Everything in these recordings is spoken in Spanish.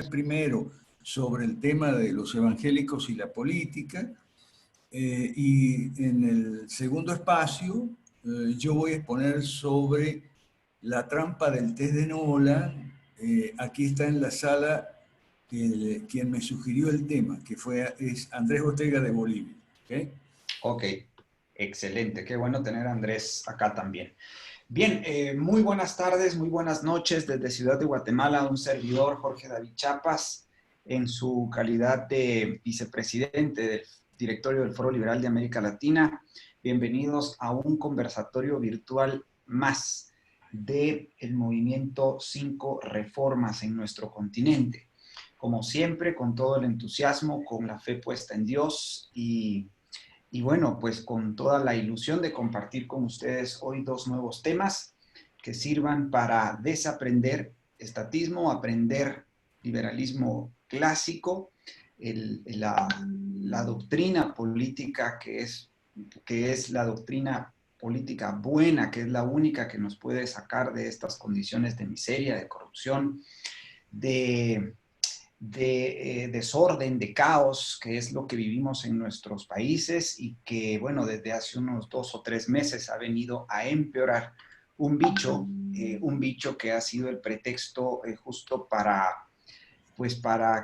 primero sobre el tema de los evangélicos y la política, y en el segundo espacio yo voy a exponer sobre la trampa del test de Nolan. Aquí está en la sala quien me sugirió el tema, que es Andrés Ortega de Bolivia. ¿Okay? Ok, excelente. Qué bueno tener a Andrés acá también. Bien, muy buenas tardes, muy buenas noches desde Ciudad de Guatemala, un servidor, Jorge David Chiapas, en su calidad de vicepresidente del directorio del Foro Liberal de América Latina. Bienvenidos a un conversatorio virtual más del movimiento 5 Reformas en nuestro continente. Como siempre, con todo el entusiasmo, con la fe puesta en Dios y bueno, pues con toda la ilusión de compartir con ustedes hoy dos nuevos temas que sirvan para desaprender estatismo, aprender liberalismo clásico, la doctrina política que es la doctrina política buena, que es la única que nos puede sacar de estas condiciones de miseria, de corrupción, de desorden, de caos, que es lo que vivimos en nuestros países y que, bueno, desde hace unos 2 o 3 meses ha venido a empeorar un bicho que ha sido el pretexto justo para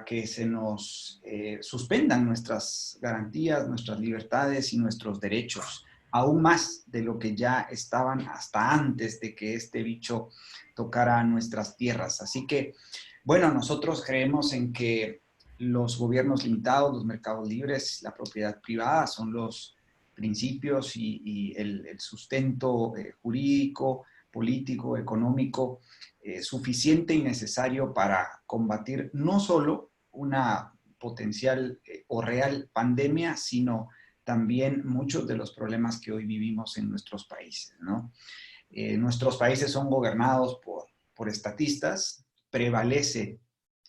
que se nos suspendan nuestras garantías, nuestras libertades y nuestros derechos, aún más de lo que ya estaban hasta antes de que este bicho tocara nuestras tierras. Así que, bueno, nosotros creemos en que los gobiernos limitados, los mercados libres, la propiedad privada son los principios y el sustento jurídico, político, económico suficiente y necesario para combatir no solo una potencial o real pandemia, sino también muchos de los problemas que hoy vivimos en nuestros países, ¿no? Nuestros países son gobernados por estatistas, prevalece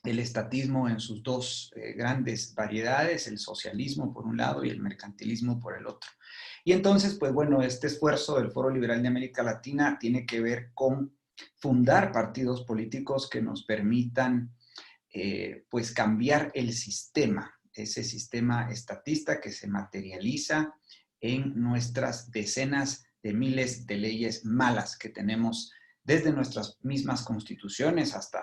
el estatismo en sus dos grandes variedades, el socialismo por un lado y el mercantilismo por el otro. Y entonces, pues bueno, este esfuerzo del Foro Liberal de América Latina tiene que ver con fundar partidos políticos que nos permitan pues cambiar el sistema, ese sistema estatista que se materializa en nuestras decenas de miles de leyes malas que tenemos desde nuestras mismas constituciones hasta,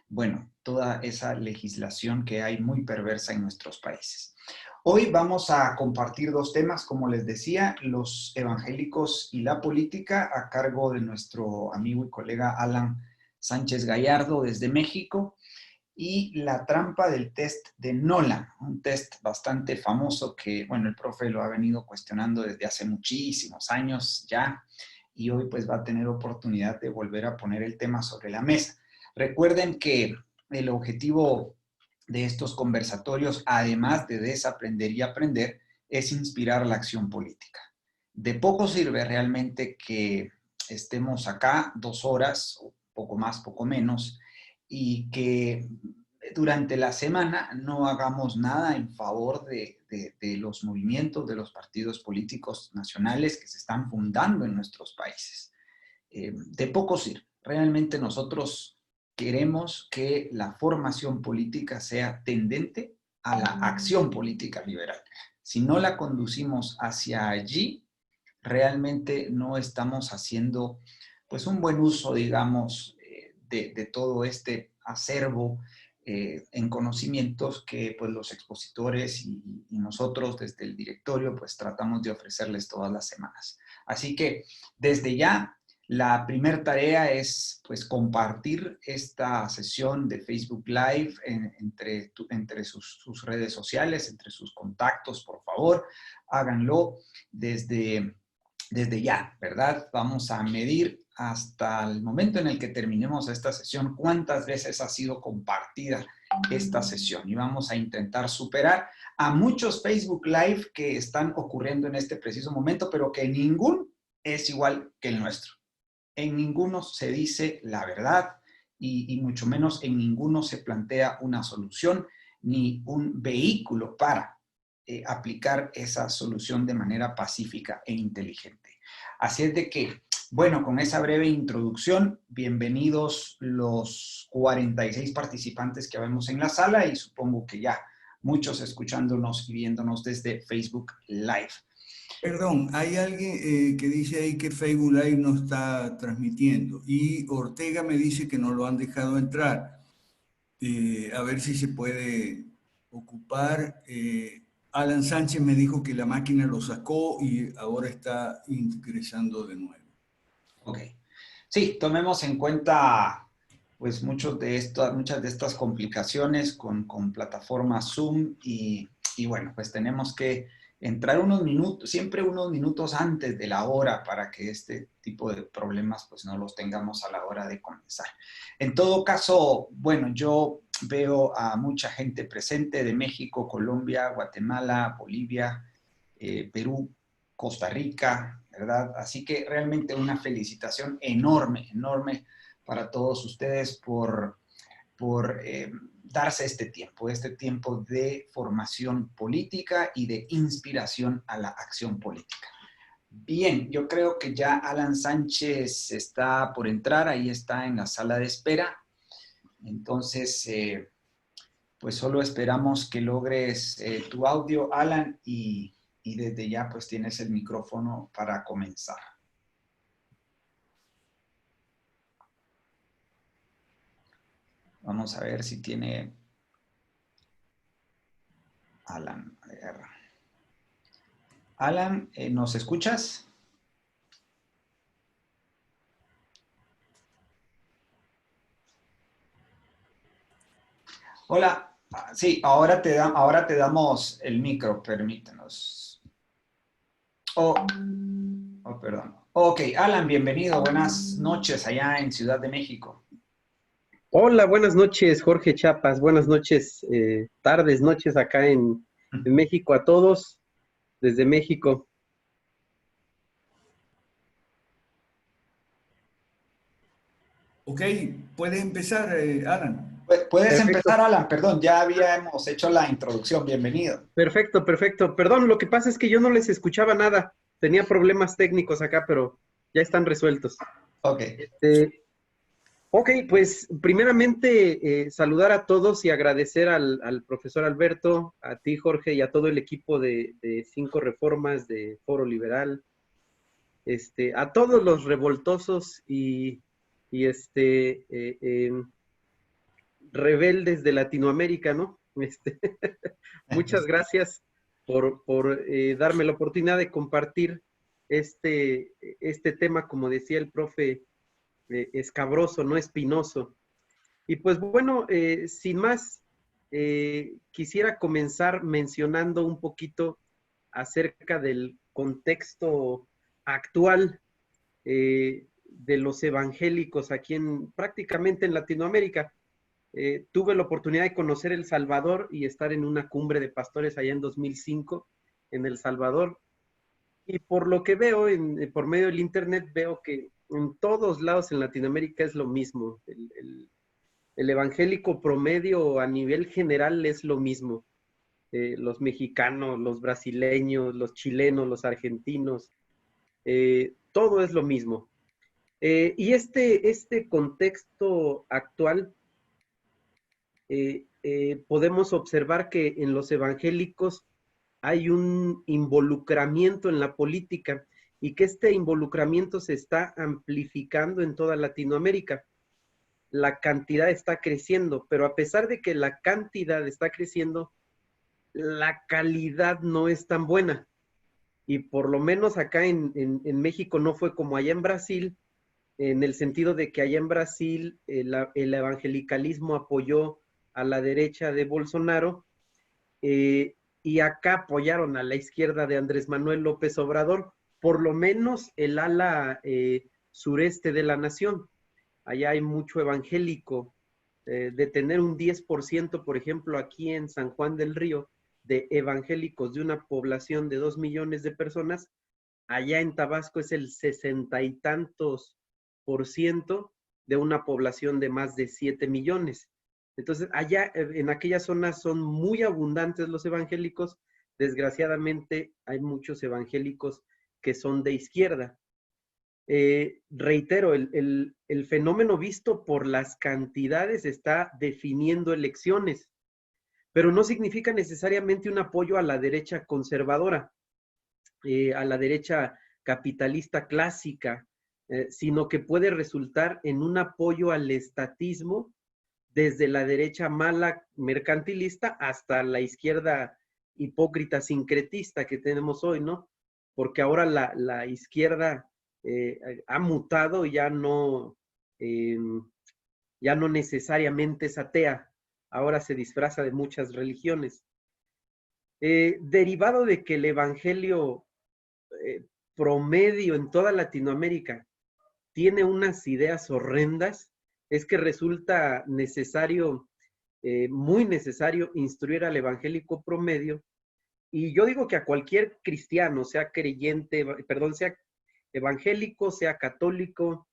bueno, toda esa legislación que hay muy perversa en nuestros países. Hoy vamos a compartir dos temas, como les decía, los evangélicos y la política, a cargo de nuestro amigo y colega Alan Sánchez Gallardo desde México, y la trampa del test de Nolan, un test bastante famoso que, bueno, el profe lo ha venido cuestionando desde hace muchísimos años ya, y hoy pues va a tener oportunidad de volver a poner el tema sobre la mesa. Recuerden que el objetivo de estos conversatorios, además de desaprender y aprender, es inspirar la acción política. De poco sirve realmente que estemos acá 2 horas, o poco más, poco menos, y que durante la semana no hagamos nada en favor de los movimientos, de los partidos políticos nacionales que se están fundando en nuestros países. De poco sirve. Realmente nosotros queremos que la formación política sea tendente a la acción política liberal. Si no la conducimos hacia allí, realmente no estamos haciendo pues un buen uso, digamos, de todo este acervo en conocimientos que pues los expositores y nosotros desde el directorio pues tratamos de ofrecerles todas las semanas. Así que desde ya la primera tarea es pues compartir esta sesión de Facebook Live entre sus redes sociales, entre sus contactos, por favor, háganlo desde ya, ¿verdad? Vamos a medir hasta el momento en el que terminemos esta sesión cuántas veces ha sido compartida esta sesión y vamos a intentar superar a muchos Facebook Live que están ocurriendo en este preciso momento, pero que ninguno es igual que el nuestro. En ninguno se dice la verdad y mucho menos en ninguno se plantea una solución ni un vehículo para aplicar esa solución de manera pacífica e inteligente. Así es de que Bueno, con esa breve introducción, bienvenidos los 46 participantes que vemos en la sala y supongo que ya muchos escuchándonos y viéndonos desde Facebook Live. Perdón, hay alguien que dice ahí que Facebook Live no está transmitiendo y Ortega me dice que no lo han dejado entrar. A ver si se puede ocupar. Alan Sánchez me dijo que la máquina lo sacó y ahora está ingresando de nuevo. Ok. Sí, tomemos en cuenta pues muchas de estas complicaciones con plataformas Zoom y bueno, pues tenemos que entrar unos minutos, siempre unos minutos antes de la hora para que este tipo de problemas pues no los tengamos a la hora de comenzar. En todo caso, bueno, yo veo a mucha gente presente de México, Colombia, Guatemala, Bolivia, Perú, Costa Rica, ¿verdad? Así que realmente una felicitación enorme, enorme para todos ustedes por darse este tiempo de formación política y de inspiración a la acción política. Bien, yo creo que ya Alan Sánchez está por entrar, ahí está en la sala de espera. Entonces, pues solo esperamos que logres tu audio, Alan, y desde ya pues tienes el micrófono para comenzar. Vamos a ver si tiene Alan. A ver. Alan, ¿nos escuchas? Hola. Sí, ahora te damos el micro, permítanos. Oh, perdón. Ok, Alan, bienvenido. Buenas noches allá en Ciudad de México. Hola, buenas noches, Jorge Chiapas. Buenas noches, tardes, noches acá en México a todos, desde México. Ok, puedes empezar, Alan. Puedes Perfecto, empezar, Alan. Perdón, ya habíamos hecho la introducción. Bienvenido. perfecto, perfecto. Perdón, lo que pasa es que yo no les escuchaba nada. Tenía problemas técnicos acá, pero ya están resueltos. Ok. Ok, pues primeramente saludar a todos y agradecer al profesor Alberto, a ti, Jorge, y a todo el equipo de Cinco Reformas, de Foro Liberal, a todos los revoltosos y rebeldes de Latinoamérica, ¿no? Muchas gracias por darme la oportunidad de compartir este tema, como decía el profe, escabroso, no espinoso. Y pues bueno, sin más, quisiera comenzar mencionando un poquito acerca del contexto actual de los evangélicos aquí prácticamente en Latinoamérica. Tuve la oportunidad de conocer El Salvador y estar en una cumbre de pastores allá en 2005 en El Salvador. Y por lo que veo por medio del internet, veo que en todos lados en Latinoamérica es lo mismo. El evangélico promedio a nivel general es lo mismo. Los mexicanos, los brasileños, los chilenos, los argentinos, todo es lo mismo. Y este contexto actual, podemos observar que en los evangélicos hay un involucramiento en la política y que este involucramiento se está amplificando en toda Latinoamérica. La cantidad está creciendo, pero a pesar de que la cantidad está creciendo, la calidad no es tan buena. Y por lo menos acá en México no fue como allá en Brasil, en el sentido de que allá en Brasil el evangelicalismo apoyó a la derecha de Bolsonaro, y acá apoyaron a la izquierda de Andrés Manuel López Obrador, por lo menos el ala sureste de la nación. Allá hay mucho evangélico, de tener un 10%, por ejemplo, aquí en San Juan del Río, de evangélicos de una población de 2 millones de personas, allá en Tabasco es el 60 y tantos % de una población de más de 7 millones. Entonces, allá en aquellas zonas son muy abundantes los evangélicos. Desgraciadamente, hay muchos evangélicos que son de izquierda. reitero, el fenómeno visto por las cantidades está definiendo elecciones, pero no significa necesariamente un apoyo a la derecha conservadora, a la derecha capitalista clásica, sino que puede resultar en un apoyo al estatismo desde la derecha mala mercantilista hasta la izquierda hipócrita sincretista que tenemos hoy, ¿no? Porque ahora la izquierda ha mutado y ya no necesariamente es atea, ahora se disfraza de muchas religiones. Derivado de que el evangelio promedio en toda Latinoamérica tiene unas ideas horrendas, es que resulta necesario, muy necesario, instruir al evangélico promedio. Y yo digo que a cualquier cristiano, sea creyente, perdón, sea evangélico, sea católico,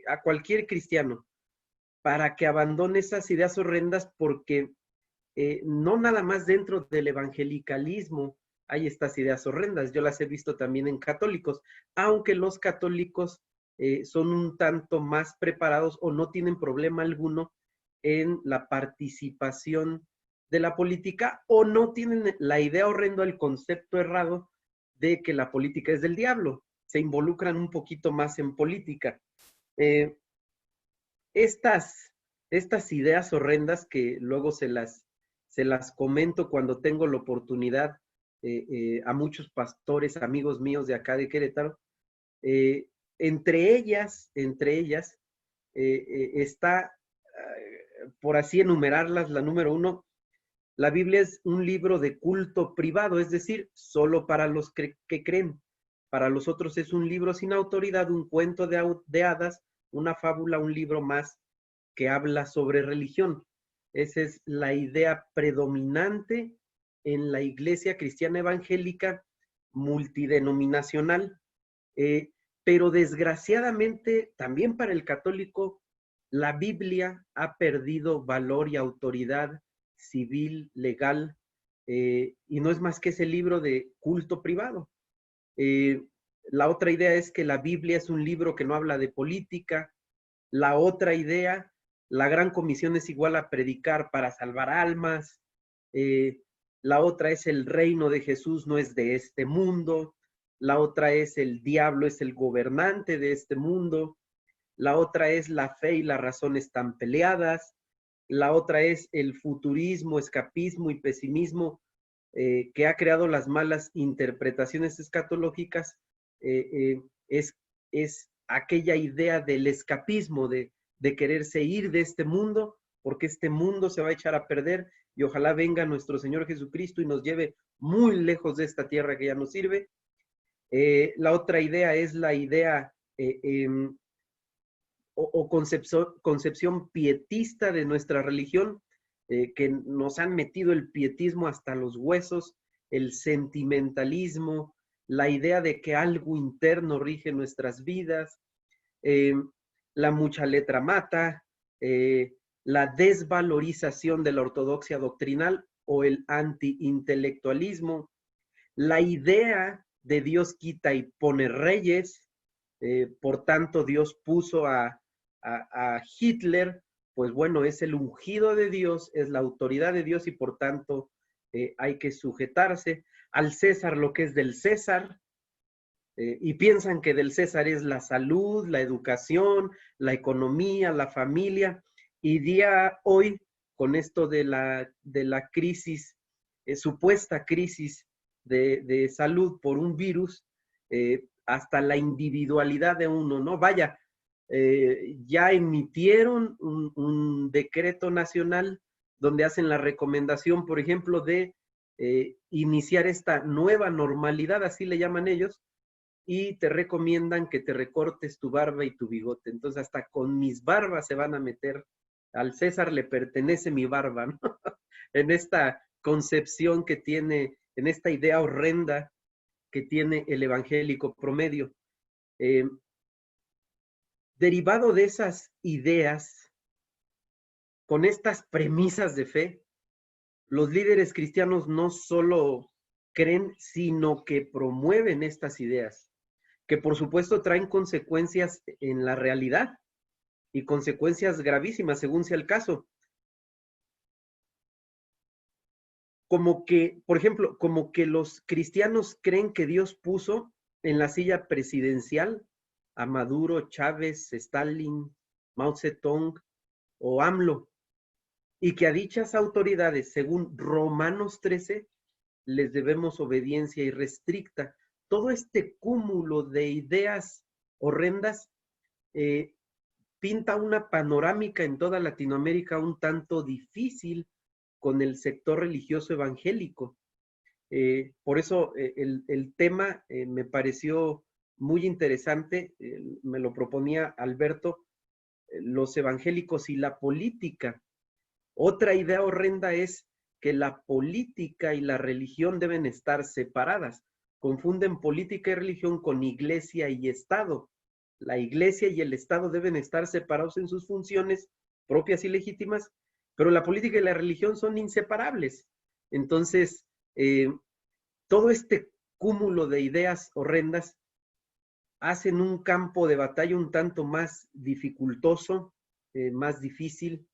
a cualquier cristiano, para que abandone esas ideas horrendas, porque no nada más dentro del evangelicalismo hay estas ideas horrendas. Yo las he visto también en católicos, aunque los católicos son un tanto más preparados o no tienen problema alguno en la participación de la política, o no tienen la idea horrenda, el concepto errado de que la política es del diablo. Se involucran un poquito más en política. Estas ideas horrendas, que luego se las comento cuando tengo la oportunidad a muchos pastores, amigos míos de acá de Querétaro, entre ellas está, por así enumerarlas, la número 1, la Biblia es un libro de culto privado, es decir, solo para los que creen. Para los otros es un libro sin autoridad, un cuento de hadas, una fábula, un libro más que habla sobre religión. Esa es la idea predominante en la iglesia cristiana evangélica multidenominacional. Pero desgraciadamente también para el católico la Biblia ha perdido valor y autoridad civil, legal, y no es más que ese libro de culto privado. La otra idea es que la Biblia es un libro que no habla de política. La otra idea, la gran comisión es igual a predicar para salvar almas. La otra es el reino de Jesús no es de este mundo. La otra es el diablo es el gobernante de este mundo. La otra es la fe y la razón están peleadas. La otra es el futurismo, escapismo y pesimismo que ha creado las malas interpretaciones escatológicas. Es aquella idea del escapismo, de quererse ir de este mundo, porque este mundo se va a echar a perder y ojalá venga nuestro Señor Jesucristo y nos lleve muy lejos de esta tierra que ya nos sirve. La otra idea es la idea o concepción pietista de nuestra religión, que nos han metido el pietismo hasta los huesos, el sentimentalismo, la idea de que algo interno rige nuestras vidas, la mucha letra mata, la desvalorización de la ortodoxia doctrinal o el antiintelectualismo, la idea de Dios quita y pone reyes, por tanto Dios puso a Hitler, pues bueno, es el ungido de Dios, es la autoridad de Dios y por tanto hay que sujetarse al César lo que es del César, y piensan que del César es la salud, la educación, la economía, la familia, y día hoy, con esto de la crisis, supuesta crisis de salud por un virus, hasta la individualidad de uno, ¿no? Vaya, ya emitieron un decreto nacional donde hacen la recomendación, por ejemplo, de iniciar esta nueva normalidad, así le llaman ellos, y te recomiendan que te recortes tu barba y tu bigote. Entonces, hasta con mis barbas se van a meter. Al César le pertenece mi barba, ¿no? En esta concepción que tiene, en esta idea horrenda que tiene el evangélico promedio. Derivado de esas ideas, con estas premisas de fe, los líderes cristianos no solo creen, sino que promueven estas ideas. que por supuesto traen consecuencias en la realidad y consecuencias gravísimas según sea el caso. Como que, por ejemplo, como que los cristianos creen que Dios puso en la silla presidencial a Maduro, Chávez, Stalin, Mao Zedong o AMLO, y que a dichas autoridades, según Romanos 13, les debemos obediencia irrestricta. Todo este cúmulo de ideas horrendas pinta una panorámica en toda Latinoamérica un tanto difícil con el sector religioso evangélico. Por eso el tema me pareció muy interesante, me lo proponía Alberto, los evangélicos y la política. Otra idea horrenda es que la política y la religión deben estar separadas. Confunden política y religión con iglesia y Estado. La iglesia y el Estado deben estar separados en sus funciones propias y legítimas, pero la política y la religión son inseparables. Entonces, todo este cúmulo de ideas horrendas hacen un campo de batalla un tanto más dificultoso, más difícil,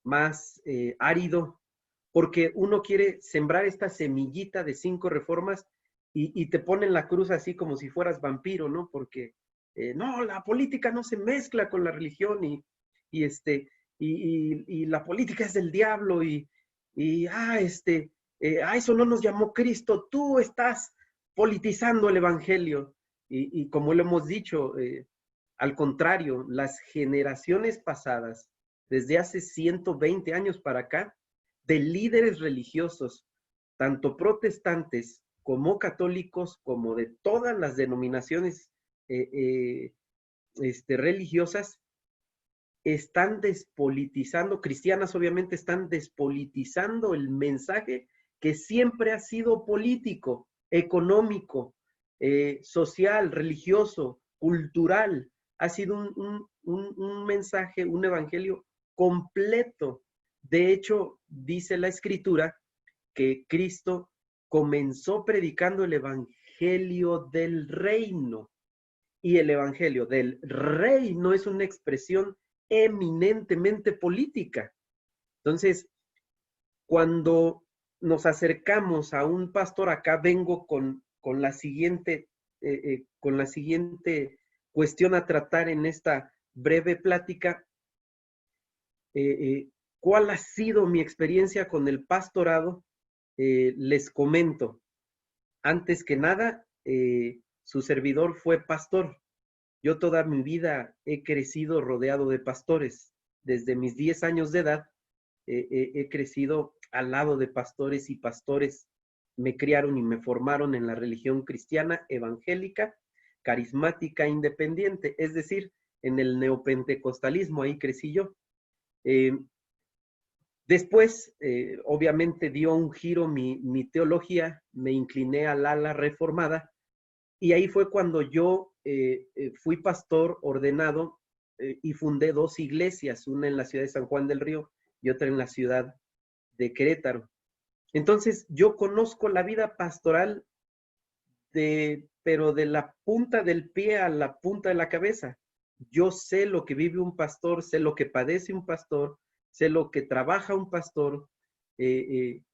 más árido, porque uno quiere sembrar esta semillita de 5 reformas y te ponen la cruz así como si fueras vampiro, ¿no? Porque no, la política no se mezcla con la religión y la política es del diablo a eso no nos llamó Cristo, tú estás politizando el evangelio. Y como lo hemos dicho, al contrario, las generaciones pasadas, desde hace 120 años para acá, de líderes religiosos, tanto protestantes como católicos, como de todas las denominaciones religiosas, están despolitizando, cristianas obviamente, están despolitizando el mensaje que siempre ha sido político, económico, social, religioso, cultural. Ha sido un mensaje, un evangelio completo. De hecho, dice la Escritura que Cristo comenzó predicando el evangelio del reino. Y el evangelio del reino es una expresión eminentemente política. Entonces, cuando nos acercamos a un pastor, acá vengo con la siguiente cuestión a tratar en esta breve plática. ¿Cuál ha sido mi experiencia con el pastorado? Les comento. Antes que nada, su servidor fue pastor. Yo toda mi vida he crecido rodeado de pastores. Desde mis 10 años de edad he crecido al lado de pastores y pastores me criaron y me formaron en la religión cristiana, evangélica, carismática, independiente, es decir, en el neopentecostalismo, ahí crecí yo. Después, obviamente, dio un giro mi teología, me incliné al ala reformada, y ahí fue cuando yo fui pastor ordenado y fundé 2 iglesias, una en la ciudad de San Juan del Río y otra en la ciudad de Querétaro. Entonces, yo conozco la vida pastoral pero de la punta del pie a la punta de la cabeza. Yo sé lo que vive un pastor, sé lo que padece un pastor, sé lo que trabaja un pastor,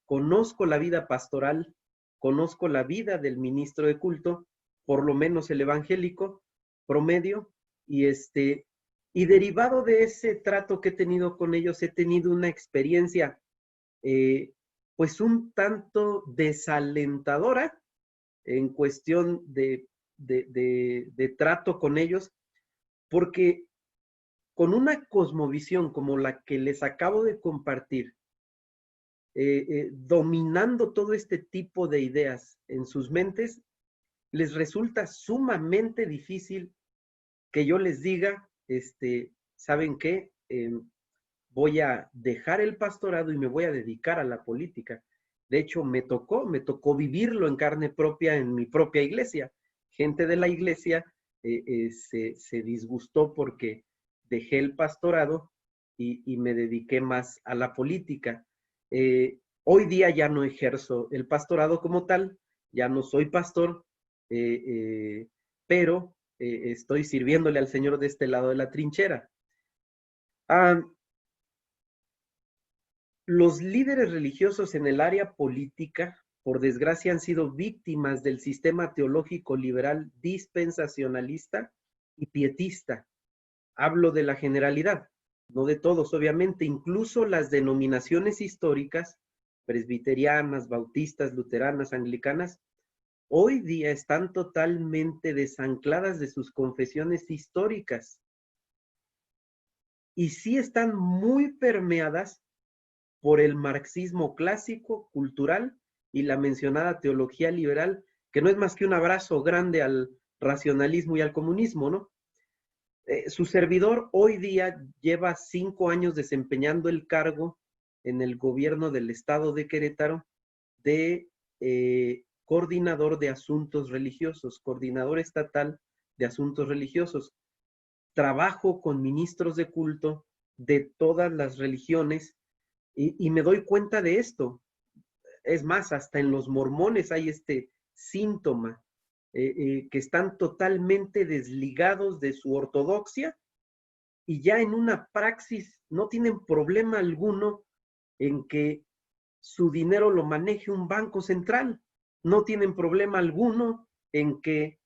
conozco la vida pastoral, conozco la vida del ministro de culto, por lo menos el evangélico promedio, y derivado de ese trato que he tenido con ellos, he tenido una experiencia pues un tanto desalentadora en cuestión de trato con ellos, porque con una cosmovisión como la que les acabo de compartir, dominando todo este tipo de ideas en sus mentes, les resulta sumamente difícil que yo les diga, ¿saben qué? Voy a dejar el pastorado y me voy a dedicar a la política. De hecho, me tocó vivirlo en carne propia en mi propia iglesia. Gente de la iglesia se disgustó porque dejé el pastorado y me dediqué más a la política. Hoy día ya no ejerzo el pastorado como tal, ya no soy pastor, pero estoy sirviéndole al Señor de este lado de la trinchera. Los líderes religiosos en el área política, por desgracia, han sido víctimas del sistema teológico liberal dispensacionalista y pietista. Hablo de la generalidad, no de todos, obviamente. Incluso las denominaciones históricas, presbiterianas, bautistas, luteranas, anglicanas, hoy día están totalmente desancladas de sus confesiones históricas. Y sí están muy permeadas por el marxismo clásico, cultural y la mencionada teología liberal, que no es más que un abrazo grande al racionalismo y al comunismo, ¿no? Su servidor hoy día lleva 5 años desempeñando el cargo en el gobierno del estado de Querétaro de coordinador de asuntos religiosos, coordinador estatal de asuntos religiosos. Trabajo con ministros de culto de todas las religiones y me doy cuenta de esto. Es más, hasta en los mormones hay este síntoma, que están totalmente desligados de su ortodoxia y ya en una praxis no tienen problema alguno en que su dinero lo maneje un banco central. No tienen problema alguno en que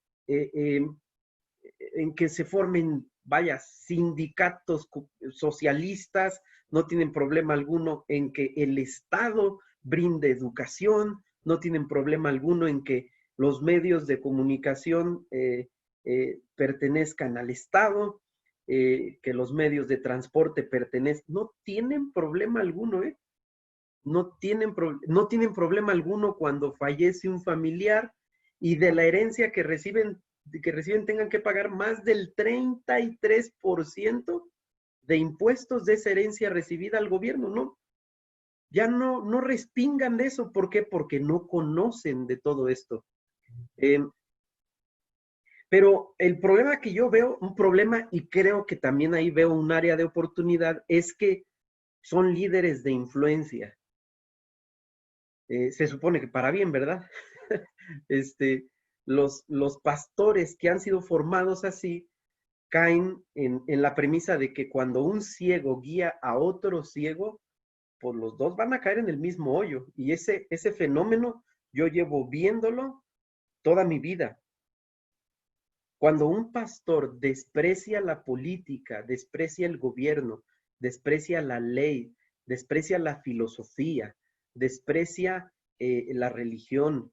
se formen, vaya, sindicatos socialistas, no tienen problema alguno en que el Estado brinde educación, no tienen problema alguno en que los medios de comunicación pertenezcan al Estado, que los medios de transporte pertenezcan, no tienen problema alguno, no tienen problema alguno cuando fallece un familiar y de la herencia que reciben tengan que pagar más del 33% de impuestos de esa herencia recibida al gobierno, ¿no? Ya no respingan de eso. ¿Por qué? Porque no conocen de todo esto. Pero el problema que yo veo, un problema, y creo que también ahí veo un área de oportunidad, es que son líderes de influencia. Se supone que para bien, ¿verdad? Los pastores que han sido formados así caen en la premisa de que cuando un ciego guía a otro ciego, pues los dos van a caer en el mismo hoyo. Y ese fenómeno yo llevo viéndolo toda mi vida. Cuando un pastor desprecia la política, desprecia el gobierno, desprecia la ley, desprecia la filosofía, desprecia la religión.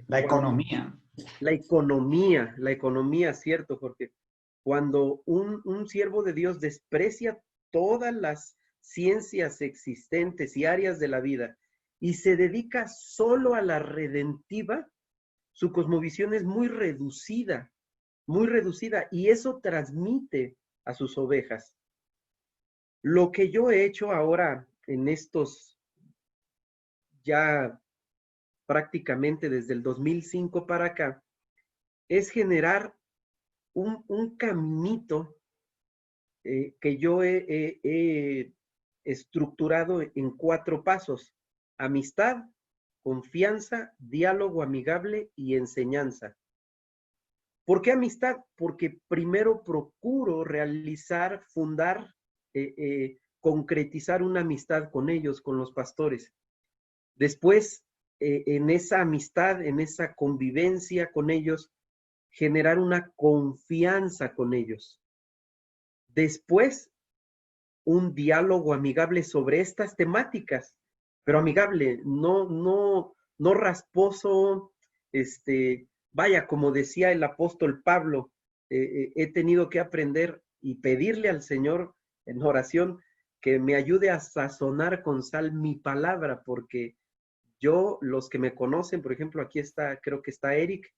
La economía. La economía, cierto, Jorge. Cuando un siervo de Dios desprecia todas las ciencias existentes y áreas de la vida y se dedica solo a la redentiva, su cosmovisión es muy reducida, y eso transmite a sus ovejas. Lo que yo he hecho ahora en estos ya prácticamente desde el 2005 para acá es generar un caminito que yo he estructurado en 4 pasos: amistad, confianza, diálogo amigable y enseñanza. ¿Por qué amistad? Porque primero procuro realizar, fundar, concretizar una amistad con ellos, con los pastores. Después, en esa amistad, en esa convivencia con ellos, generar una confianza con ellos. Después, un diálogo amigable sobre estas temáticas, pero amigable, no rasposo, vaya, como decía el apóstol Pablo, he tenido que aprender y pedirle al Señor en oración que me ayude a sazonar con sal mi palabra, porque yo, los que me conocen, por ejemplo, aquí está, creo que está Eric,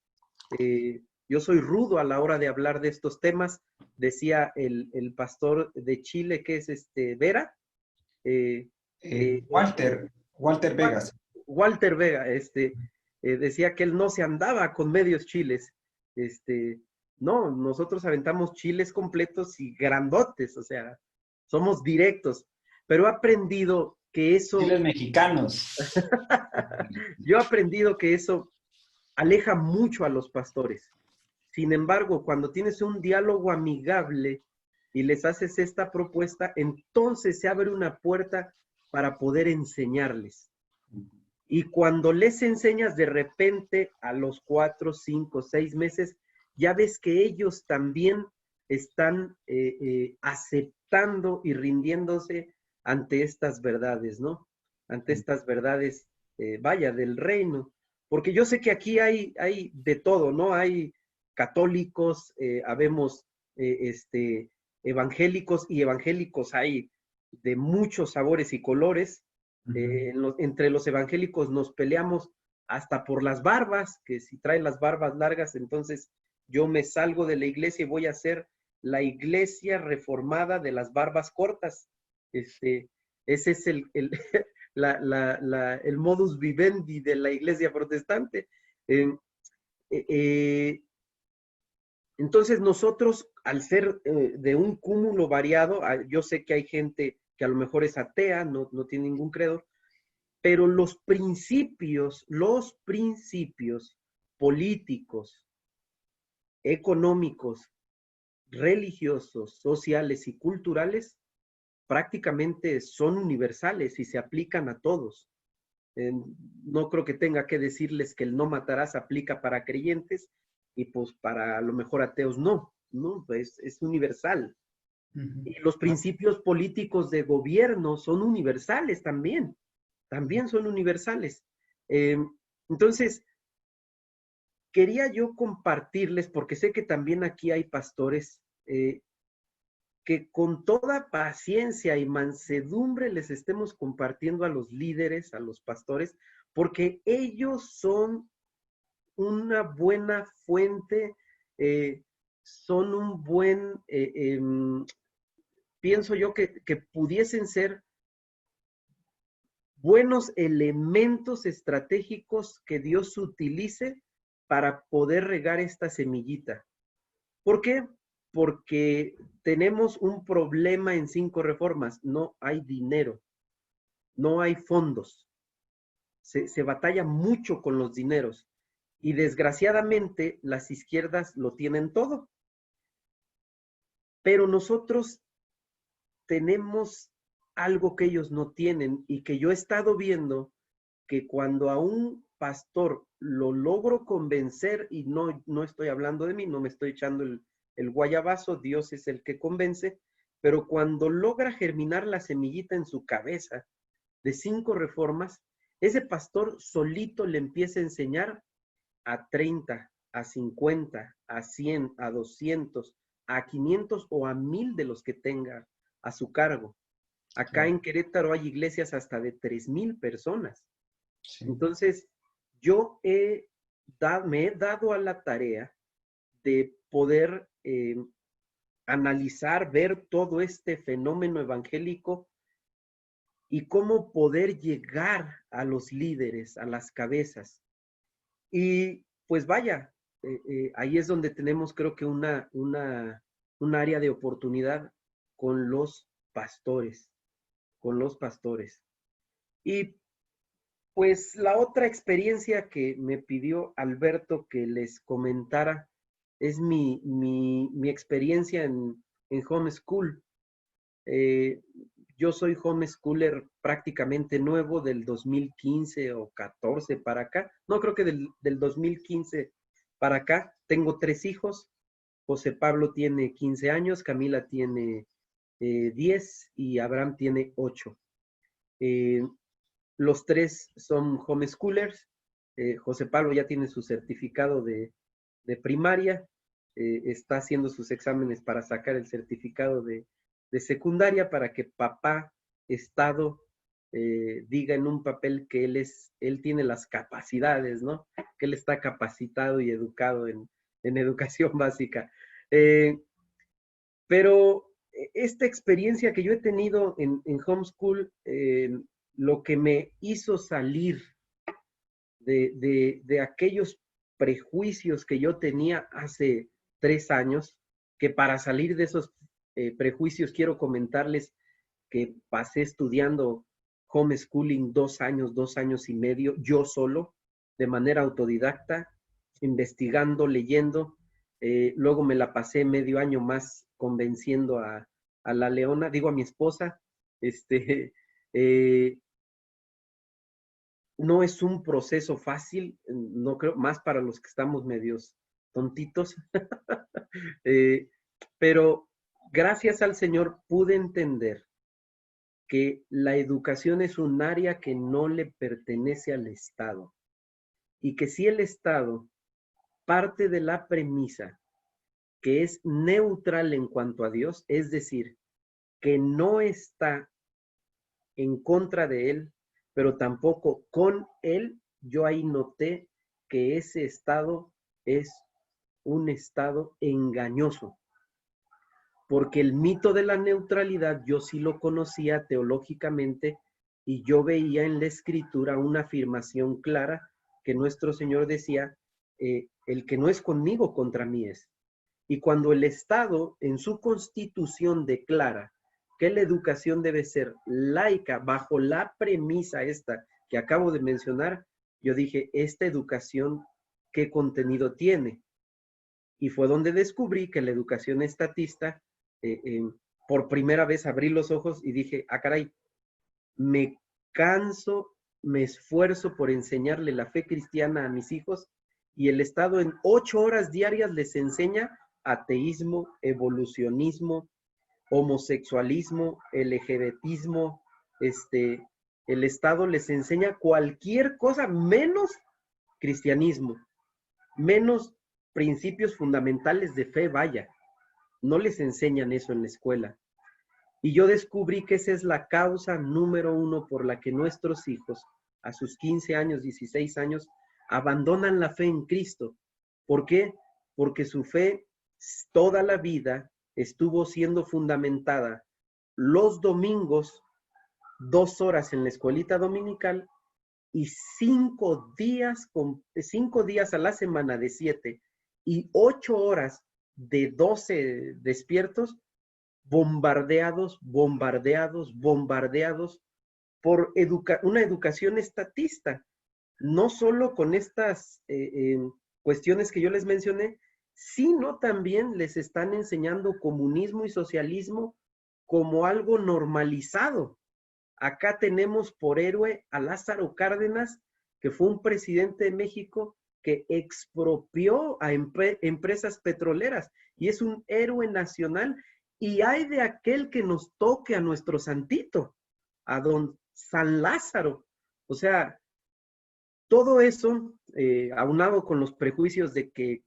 yo soy rudo a la hora de hablar de estos temas. Decía el pastor de Chile, que es Vera. Walter Vegas. Walter Vega, decía que él no se andaba con medios chiles. No, nosotros aventamos chiles completos y grandotes, o sea, somos directos. Pero he aprendido que eso... Chiles mexicanos. Yo he aprendido que eso aleja mucho a los pastores. Sin embargo, cuando tienes un diálogo amigable y les haces esta propuesta, entonces se abre una puerta para poder enseñarles. Y cuando les enseñas, de repente, a los 4, 5, 6 meses, ya ves que ellos también están aceptando y rindiéndose ante estas verdades, ¿no? Ante estas verdades, vaya, del reino. Porque yo sé que aquí hay de todo, ¿no? Hay católicos, habemos evangélicos, y evangélicos hay de muchos sabores y colores. Entre los evangélicos nos peleamos hasta por las barbas, que si traen las barbas largas, entonces yo me salgo de la iglesia y voy a hacer la iglesia reformada de las barbas cortas. Ese es el modus vivendi de la iglesia protestante. Entonces nosotros, al ser de un cúmulo variado, yo sé que hay gente que a lo mejor es atea, no tiene ningún credo, pero los principios políticos, económicos, religiosos, sociales y culturales prácticamente son universales y se aplican a todos. No creo que tenga que decirles que el no matarás aplica para creyentes y pues para a lo mejor ateos no, pues es universal. Y los principios políticos de gobierno son universales también son universales. Entonces, quería yo compartirles, porque sé que también aquí hay pastores, que con toda paciencia y mansedumbre les estemos compartiendo a los líderes, a los pastores, porque ellos son una buena fuente, son un buen, pienso yo que pudiesen ser buenos elementos estratégicos que Dios utilice para poder regar esta semillita. ¿Por qué? Porque tenemos un problema en 5 reformas. No hay dinero, no hay fondos. Se batalla mucho con los dineros. Y desgraciadamente las izquierdas lo tienen todo. Pero nosotros tenemos algo que ellos no tienen y que yo he estado viendo, que cuando a un pastor lo logro convencer, y no estoy hablando de mí, no me estoy echando el guayabazo, Dios es el que convence, pero cuando logra germinar la semillita en su cabeza de 5 reformas, ese pastor solito le empieza a enseñar a 30, a 50, a 100, a 200, a 500 o a 1000 de los que tenga a su cargo. Acá en Querétaro hay iglesias hasta de 3000 personas. Sí. Entonces, yo me he dado a la tarea de poder analizar, ver todo este fenómeno evangélico y cómo poder llegar a los líderes, a las cabezas. Y pues vaya, ahí es donde tenemos, creo que un área de oportunidad con los pastores. Y pues la otra experiencia que me pidió Alberto que les comentara es mi experiencia en homeschool. Yo soy homeschooler prácticamente nuevo del 2015 o 14 para acá. No, creo que del 2015 para acá. Tengo 3 hijos. José Pablo tiene 15 años, Camila tiene 10 y Abraham tiene 8. Los 3 son homeschoolers. José Pablo ya tiene su certificado de primaria. Está haciendo sus exámenes para sacar el certificado de secundaria, para que papá Estado diga en un papel que él tiene las capacidades, ¿no? Que él está capacitado y educado en educación básica. Pero esta experiencia que yo he tenido en homeschool, lo que me hizo salir de aquellos prejuicios que yo tenía hace 3 años, que para salir de esos prejuicios quiero comentarles que pasé estudiando homeschooling 2 años y medio, yo solo, de manera autodidacta, investigando, leyendo, Luego me la pasé medio año más convenciendo a la Leona, digo a mi esposa, no es un proceso fácil, no creo, más para los que estamos medios tontitos, pero gracias al Señor pude entender que la educación es un área que no le pertenece al Estado y que si el Estado parte de la premisa que es neutral en cuanto a Dios, es decir, que no está en contra de Él, pero tampoco con Él, yo ahí noté que ese Estado es un Estado engañoso, porque el mito de la neutralidad yo sí lo conocía teológicamente y yo veía en la Escritura una afirmación clara que nuestro Señor decía, el que no es conmigo, contra mí es. Y cuando el Estado en su constitución declara que la educación debe ser laica bajo la premisa esta que acabo de mencionar, yo dije, esta educación, ¿qué contenido tiene? Y fue donde descubrí que la educación estatista, por primera vez abrí los ojos y dije, ah, caray, me canso, me esfuerzo por enseñarle la fe cristiana a mis hijos y el Estado en 8 horas diarias les enseña ateísmo, evolucionismo, homosexualismo, LGBTismo, el Estado les enseña cualquier cosa menos cristianismo, menos principios fundamentales de fe, vaya. No les enseñan eso en la escuela. Y yo descubrí que esa es la causa número 1 por la que nuestros hijos, a sus 15 años, 16 años, abandonan la fe en Cristo. ¿Por qué? Porque su fe toda la vida estuvo siendo fundamentada los domingos, 2 horas en la escuelita dominical y 5 días a la semana de 7 y 8 horas de 12 despiertos, bombardeados por una educación estatista, no solo con estas cuestiones que yo les mencioné, sino también les están enseñando comunismo y socialismo como algo normalizado. Acá tenemos por héroe a Lázaro Cárdenas, que fue un presidente de México que expropió a empresas petroleras y es un héroe nacional. Y hay de aquel que nos toque a nuestro santito, a don San Lázaro. O sea, todo eso, aunado con los prejuicios de que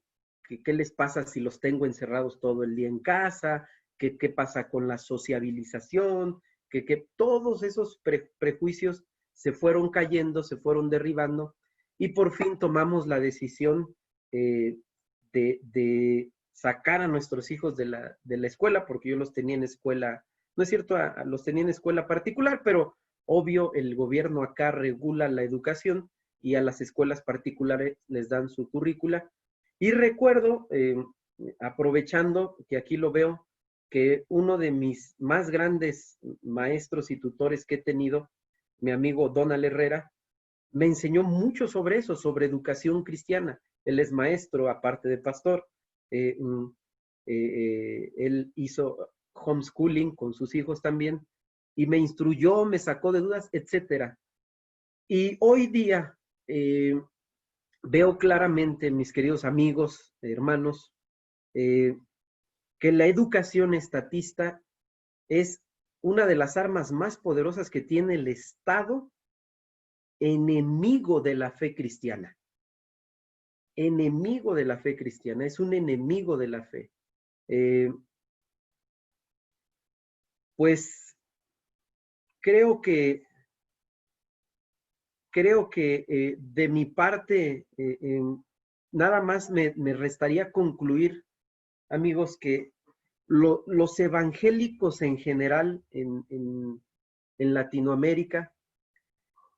qué les pasa si los tengo encerrados todo el día en casa, qué pasa con la sociabilización, que todos esos prejuicios se fueron cayendo, se fueron derribando, y por fin tomamos la decisión de sacar a nuestros hijos de la escuela, porque yo los tenía en escuela, no es cierto, los tenía en escuela particular, pero obvio el gobierno acá regula la educación y a las escuelas particulares les dan su currícula. Y recuerdo, aprovechando que aquí lo veo, que uno de mis más grandes maestros y tutores que he tenido, mi amigo Donald Herrera, me enseñó mucho sobre eso, sobre educación cristiana. Él es maestro, aparte de pastor. Él hizo homeschooling con sus hijos también y me instruyó, me sacó de dudas, etcétera. Y hoy día veo claramente, mis queridos amigos, hermanos, que la educación estatista es una de las armas más poderosas que tiene el Estado, enemigo de la fe cristiana. Enemigo de la fe cristiana, es un enemigo de la fe. Pues creo que de mi parte, nada más me restaría concluir, amigos, que los evangélicos en general en Latinoamérica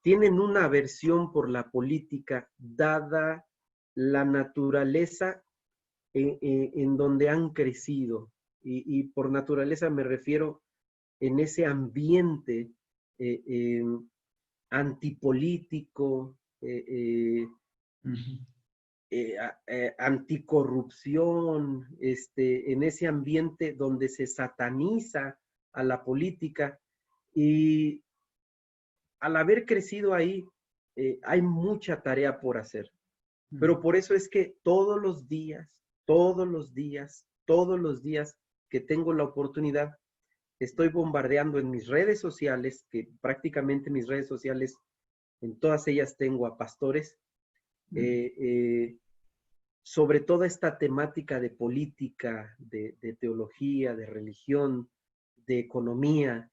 tienen una aversión por la política, dada la naturaleza en donde han crecido. Y por naturaleza me refiero en ese ambiente antipolítico, anticorrupción, en ese ambiente donde se sataniza a la política. Y al haber crecido ahí, hay mucha tarea por hacer. Pero por eso es que todos los días, todos los días, todos los días que tengo la oportunidad, estoy bombardeando en mis redes sociales, que prácticamente mis redes sociales, en todas ellas tengo a pastores, sobre toda esta temática de política, de teología, de religión, de economía,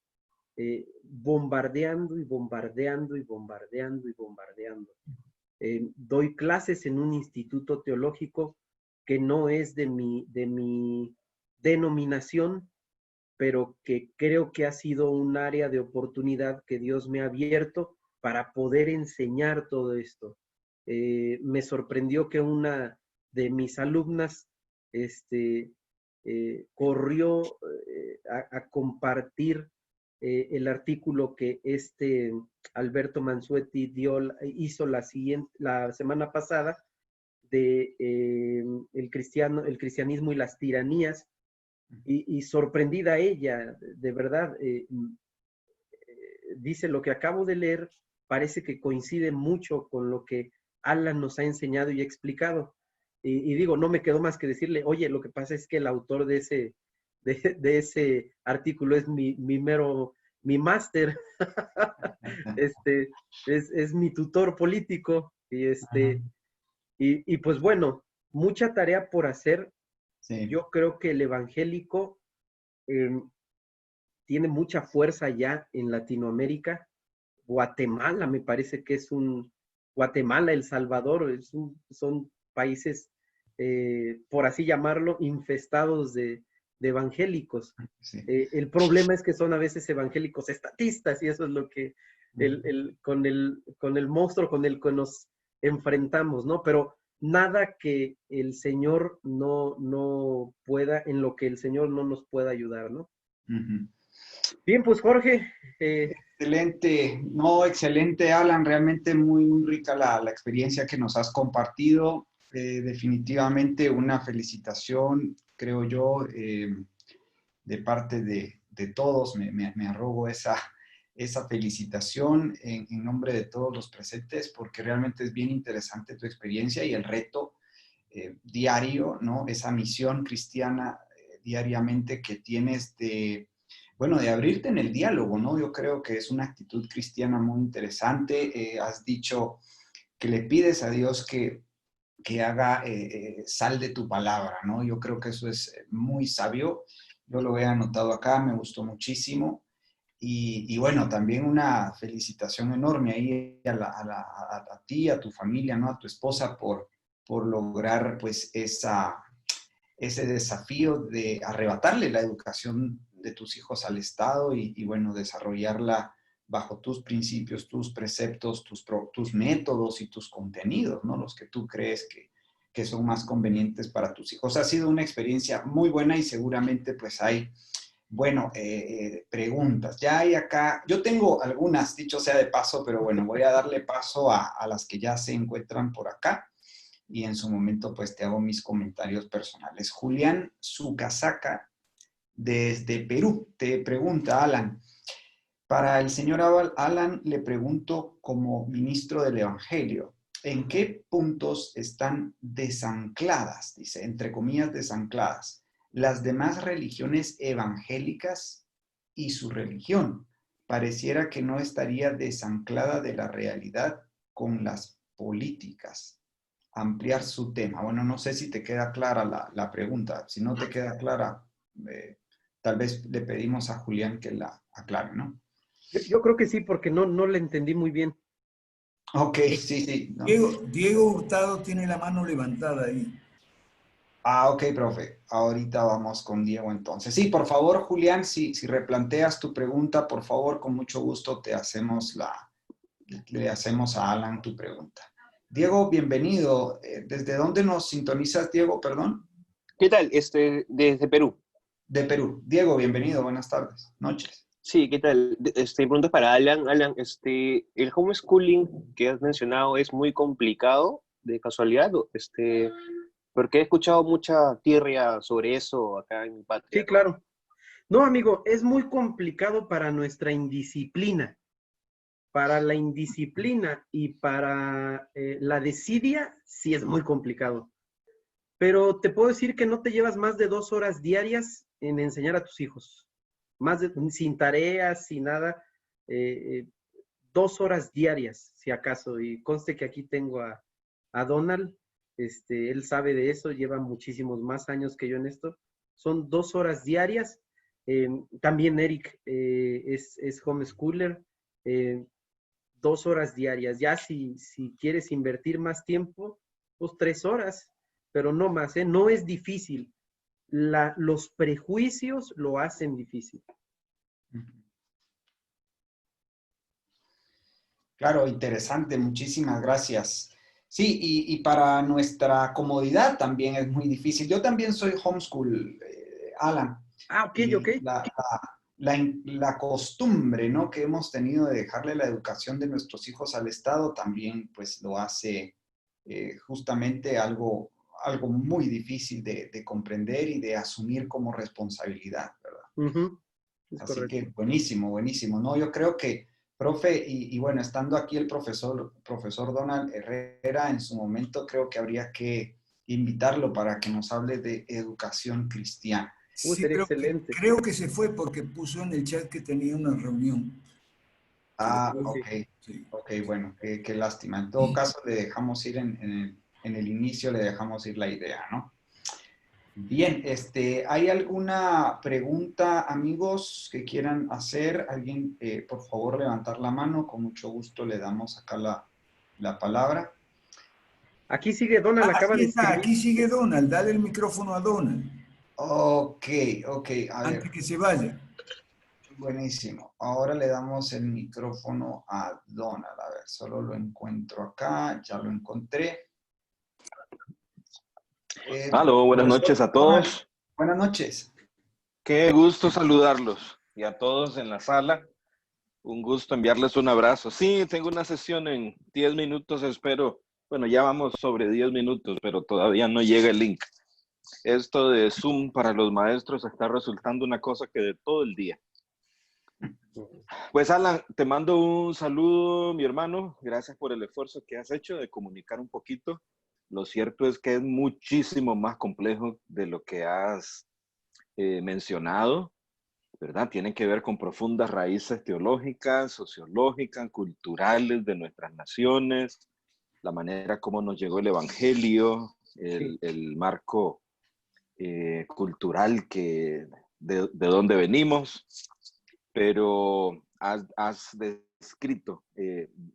bombardeando y bombardeando y bombardeando y bombardeando. Doy clases en un instituto teológico que no es de mi denominación, pero que creo que ha sido un área de oportunidad que Dios me ha abierto para poder enseñar todo esto. Me sorprendió que una de mis alumnas corrió a compartir el artículo que Alberto Mansuetti hizo la semana pasada de el cristianismo y las tiranías, y sorprendida ella, de verdad, dice: lo que acabo de leer parece que coincide mucho con lo que Alan nos ha enseñado y explicado. Y digo, no me quedó más que decirle: oye, lo que pasa es que el autor de ese artículo es mi máster, es mi tutor político, y pues bueno, mucha tarea por hacer. Sí. Yo creo que el evangélico tiene mucha fuerza ya en Latinoamérica. Guatemala me parece que Guatemala, El Salvador, son países, por así llamarlo, infestados de evangélicos. Sí. El problema es que son a veces evangélicos estatistas, y eso es lo que con el monstruo con el que nos enfrentamos, ¿no? Pero nada que el Señor no pueda, en lo que el Señor no nos pueda ayudar, ¿no? Bien, pues Jorge. Excelente, no, excelente, Alan, realmente muy, muy rica la experiencia que nos has compartido. Definitivamente una felicitación, creo yo, de parte de todos. Me arrogo esa felicitación en nombre de todos los presentes, porque realmente es bien interesante tu experiencia y el reto diario, ¿no? Esa misión cristiana diariamente que tienes de abrirte en el diálogo, ¿no? Yo creo que es una actitud cristiana muy interesante. Has dicho que le pides a Dios que haga sal de tu palabra, ¿no? Yo creo que eso es muy sabio. Yo lo he anotado acá, me gustó muchísimo. Y bueno, también una felicitación enorme ahí a ti, a tu familia, ¿no? A tu esposa por lograr, pues, ese desafío de arrebatarle la educación de tus hijos al Estado y bueno, desarrollarla bajo tus principios, tus preceptos, tus métodos y tus contenidos, ¿no? Los que tú crees que son más convenientes para tus hijos. Ha sido una experiencia muy buena y seguramente pues hay, preguntas. Ya hay acá, yo tengo algunas, dicho sea de paso, pero bueno, voy a darle paso a las que ya se encuentran por acá. Y en su momento pues te hago mis comentarios personales. Julián Sucasaca, desde Perú, te pregunta, Alan. Para el señor Alan le pregunto, como ministro del Evangelio, ¿en qué puntos están desancladas, dice, entre comillas, desancladas, las demás religiones evangélicas y su religión? Pareciera que no estaría desanclada de la realidad con las políticas. Ampliar su tema. Bueno, no sé si te queda clara la pregunta. Si no te queda clara, tal vez le pedimos a Julián que la aclare, ¿no? Yo creo que sí, porque no la entendí muy bien. Ok, sí. No. Diego Hurtado tiene la mano levantada ahí. Ok, profe. Ahorita vamos con Diego entonces. Sí, por favor, Julián, si replanteas tu pregunta, por favor, con mucho gusto le hacemos a Alan tu pregunta. Diego, bienvenido. ¿Desde dónde nos sintonizas, Diego? Perdón. ¿Qué tal? Desde Perú. De Perú. Diego, bienvenido. Buenas tardes, noches. Sí, ¿qué tal? Pregunta es para Alan. Alan, el homeschooling que has mencionado es muy complicado de casualidad? Porque he escuchado mucha tirria sobre eso acá en mi patria, Sí, ¿no? claro. No, amigo, es muy complicado para nuestra indisciplina. Para la indisciplina y para la desidia, sí es muy complicado. Pero te puedo decir que no te llevas más de 2 horas diarias en enseñar a tus hijos. Sin tareas, sin nada. eh, eh, 2 horas diarias, si acaso. Y conste que aquí tengo a Donald. Él sabe de eso, lleva muchísimos más años que yo en esto. Son 2 horas diarias. También Eric es homeschooler. eh, 2 horas diarias. Ya si quieres invertir más tiempo, pues 3 horas, pero no más, ¿eh? No es difícil. Los prejuicios lo hacen difícil. Claro, interesante, muchísimas gracias. Sí, y para nuestra comodidad también es muy difícil. Yo también soy homeschool, Alan, Ah, ok, ok. y la costumbre, ¿no?, que hemos tenido de dejarle la educación de nuestros hijos al Estado también pues lo hace justamente algo muy difícil de comprender y de asumir como responsabilidad, ¿verdad? Ujú, es Así correcto. que buenísimo, buenísimo. No, yo creo que, profe, y bueno, estando aquí el profesor Donald Herrera, en su momento creo que habría que invitarlo para que nos hable de educación cristiana. Sí, Sería excelente. creo que se fue porque puso en el chat que tenía una reunión. Que le Ah, tuvo Ok. ok, que- sí. ok, bueno, qué lástima. En todo caso, le dejamos ir en el inicio, le dejamos ir la idea, ¿no? Bien, ¿hay alguna pregunta, amigos, que quieran hacer? ¿Alguien, por favor, levantar la mano? Con mucho gusto le damos acá la palabra. Aquí sigue Donald, Ah, acaba aquí de está, escribir. aquí sigue Donald. Dale el micrófono a Donald Ok, ok, a antes ver, que se vaya. buenísimo. Ahora le damos el micrófono a Donald. A ver, solo lo encuentro acá, ya lo encontré. Aló, buenas Profesor noches a Donald, todos. buenas noches. Qué gusto saludarlos y a todos en la sala. Un gusto enviarles un abrazo. Sí, tengo una sesión en 10 minutos, espero. Bueno, ya vamos sobre 10 minutos, pero todavía no llega el link. Esto de Zoom para los maestros está resultando una cosa que de todo el día. Pues Alan, te mando un saludo, mi hermano. Gracias por el esfuerzo que has hecho de comunicar un poquito. Lo cierto es que es muchísimo más complejo de lo que has mencionado, ¿verdad? Tienen que ver con profundas raíces teológicas, sociológicas, culturales de nuestras naciones, la manera como nos llegó el Evangelio, Sí. el marco cultural de donde venimos, pero has descrito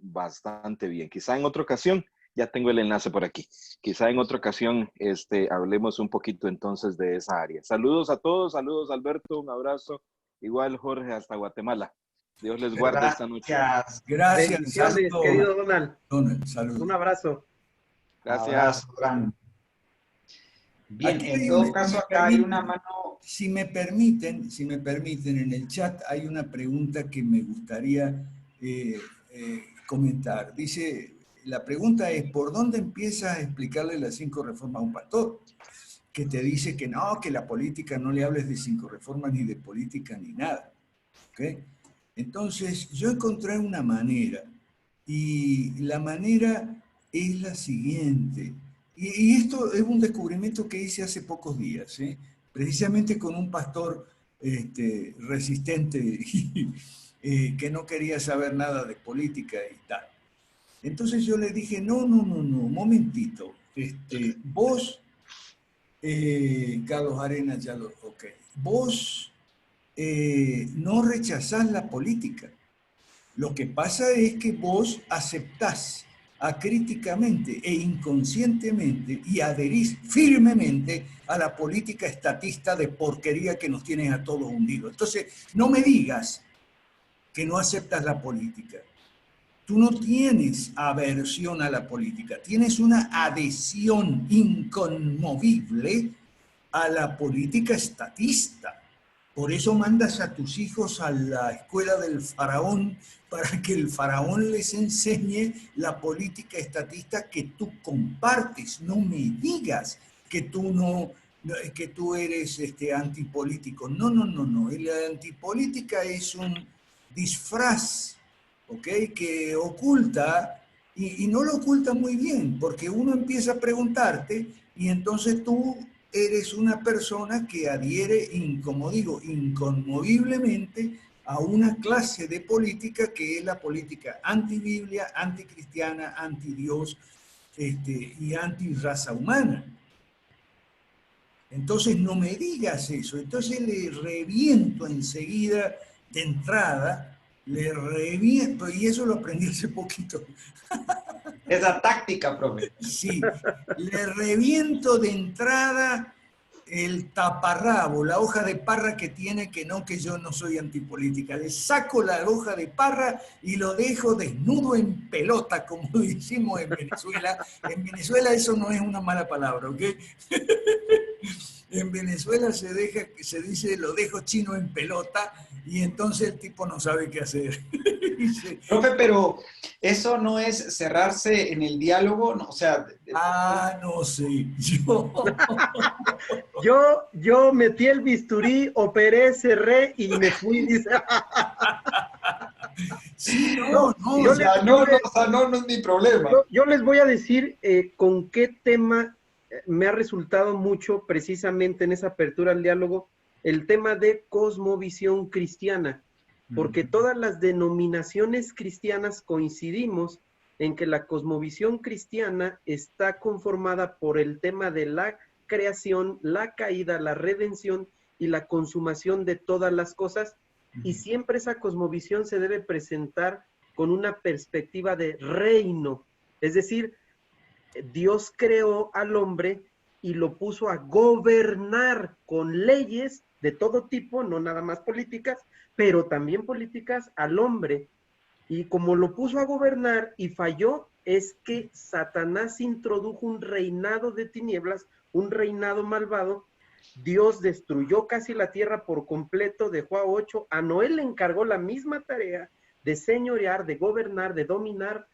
bastante bien. Quizá en otra ocasión, ya tengo el enlace por aquí, quizá en otra ocasión hablemos un poquito entonces de esa área. Saludos a todos, saludos Alberto, un abrazo. Igual Jorge, hasta Guatemala. Dios les guarde esta noche. Gracias. Gracias, Bendiciones, saludos, querido Donald. Donald, saludos. Un abrazo. Gracias. Abrazo grande. Bien, Aquí en hay un, todo si caso, me acá hay una permiten, mano. si me permiten, en el chat hay una pregunta que me gustaría comentar. Dice, la pregunta es, ¿por dónde empiezas a explicarle las 5 reformas a un pastor? Que te dice que no, que la política no le hables de 5 reformas ni de política ni nada. ¿Okay? Entonces, yo encontré una manera, y la manera es la siguiente. Y esto es un descubrimiento que hice hace pocos días, ¿eh? Precisamente con un pastor resistente y, que no quería saber nada de política y tal. Entonces yo le dije, no, un momentito. Vos, Carlos Arenas, ya lo, ok. Vos no rechazás la política. Lo que pasa es que vos aceptás acríticamente e inconscientemente y adherís firmemente a la política estatista de porquería que nos tiene a todos hundidos. Entonces, no me digas que no aceptas la política. Tú no tienes aversión a la política, tienes una adhesión inconmovible a la política estatista. Por eso mandas a tus hijos a la escuela del faraón, para que el faraón les enseñe la política estatista que tú compartes. No me digas que tú no, que tú eres antipolítico. No, no, no, no. La antipolítica es un disfraz, ¿ok? Que oculta, y no lo oculta muy bien, porque uno empieza a preguntarte y entonces tú eres una persona que adhiere, como digo, inconmoviblemente a una clase de política que es la política antibiblia, anticristiana, antidios y antirraza humana. Entonces no me digas eso. Entonces le reviento enseguida, de entrada, le reviento, y eso lo aprendí hace poquito. Esa táctica, profe. Sí, le reviento de entrada el taparrabo, la hoja de parra que tiene, que yo no soy antipolítica. Le saco la hoja de parra y lo dejo desnudo en pelota, como decimos en Venezuela. En Venezuela eso no es una mala palabra, ¿ok? En Venezuela se dice lo dejo chino en pelota, y entonces el tipo no sabe qué hacer. Profe, pero eso no es cerrarse en el diálogo, no, o sea... No sé, Yo metí el bisturí, operé, cerré y me fui, dice. Sí, no, o sea, no es mi problema. Yo les voy a decir con qué tema me ha resultado mucho precisamente en esa apertura al diálogo, el tema de cosmovisión cristiana, porque todas las denominaciones cristianas coincidimos en que la cosmovisión cristiana está conformada por el tema de la creación, la caída, la redención y la consumación de todas las cosas, y siempre esa cosmovisión se debe presentar con una perspectiva de reino, es decir, Dios creó al hombre y lo puso a gobernar con leyes de todo tipo, no nada más políticas, pero también políticas al hombre. Y como lo puso a gobernar y falló, es que Satanás introdujo un reinado de tinieblas, un reinado malvado. Dios destruyó casi la tierra por completo, dejó a 8. A Noé le encargó la misma tarea de señorear, de gobernar, de dominar.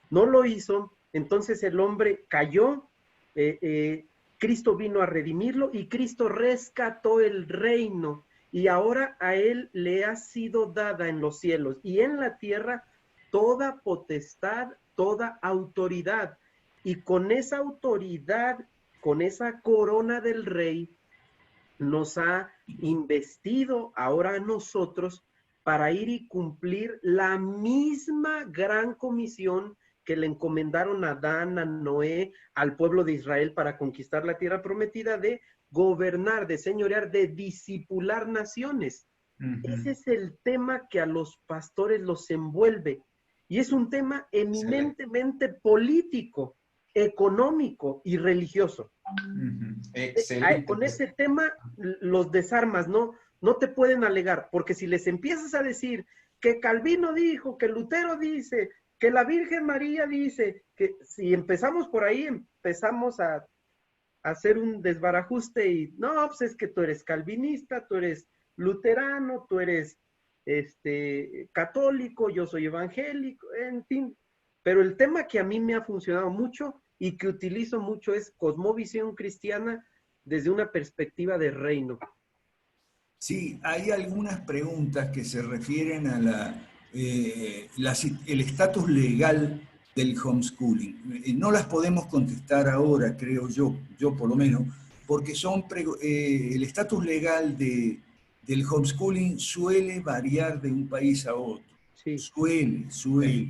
No lo hizo. Entonces el hombre cayó, Cristo vino a redimirlo y Cristo rescató el reino, y ahora a él le ha sido dada en los cielos y en la tierra toda potestad, toda autoridad, y con esa autoridad, con esa corona del rey, nos ha investido ahora a nosotros para ir y cumplir la misma gran comisión que le encomendaron a Adán, a Noé, al pueblo de Israel para conquistar la tierra prometida, de gobernar, de señorear, de discipular naciones. Ese es el tema que a los pastores los envuelve, y es un tema eminentemente político, económico y religioso. Excelente. Con ese tema los desarmas, no te pueden alegar, porque si les empiezas a decir que Calvino dijo, que Lutero dice, que la Virgen María dice, que si empezamos por ahí, empezamos a hacer un desbarajuste y no, pues es que tú eres calvinista, tú eres luterano, tú eres católico, yo soy evangélico, en fin. Pero el tema que a mí me ha funcionado mucho y que utilizo mucho es cosmovisión cristiana desde una perspectiva de reino. Sí, hay algunas preguntas que se refieren a el estatus legal del homeschooling. No las podemos contestar ahora, creo yo por lo menos, porque el estatus legal del homeschooling suele variar de un país a otro. Sí. Suele.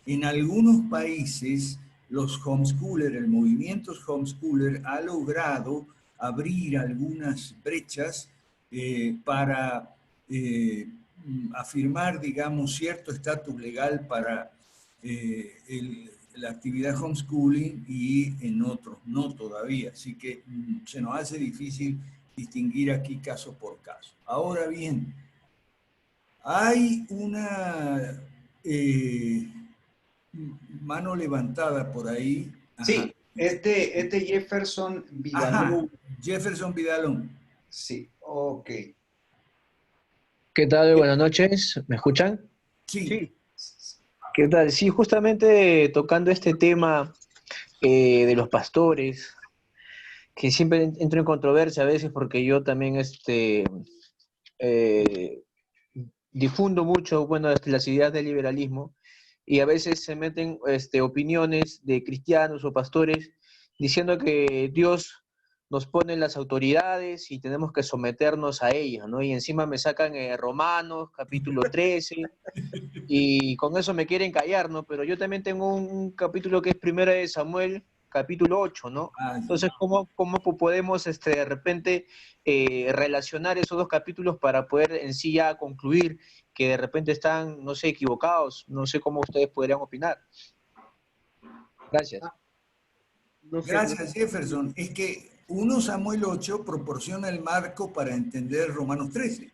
En algunos países, los homeschoolers, el movimiento homeschooler ha logrado abrir algunas brechas para afirmar, digamos, cierto estatus legal para la actividad homeschooling, y en otros no todavía. Así que se nos hace difícil distinguir aquí caso por caso. Ahora bien, hay una mano levantada por ahí. Ajá. Sí, este Jefferson Vidalón. Jefferson Vidalón. Sí, Ok. ¿Qué tal? Buenas noches. ¿Me escuchan? Sí, Sí, ¿Qué tal? Sí, justamente tocando este tema de los pastores, que siempre entro en controversia a veces porque yo también eh, difundo mucho, bueno, las ideas del liberalismo y a veces se meten opiniones de cristianos o pastores diciendo que Dios nos pone las autoridades y tenemos que someternos a ellas, ¿no? Y encima me sacan Romanos, capítulo 13, y con eso me quieren callar, ¿no? Pero yo también tengo un capítulo que es Primera de Samuel, capítulo 8, ¿no? ah, Entonces, ¿cómo podemos de repente relacionar esos dos capítulos para poder en sí ya concluir que de repente están, no sé, equivocados? No sé cómo ustedes podrían opinar. Gracias. no sé. gracias Jefferson. Es que 1 Samuel 8 proporciona el marco para entender Romanos 13.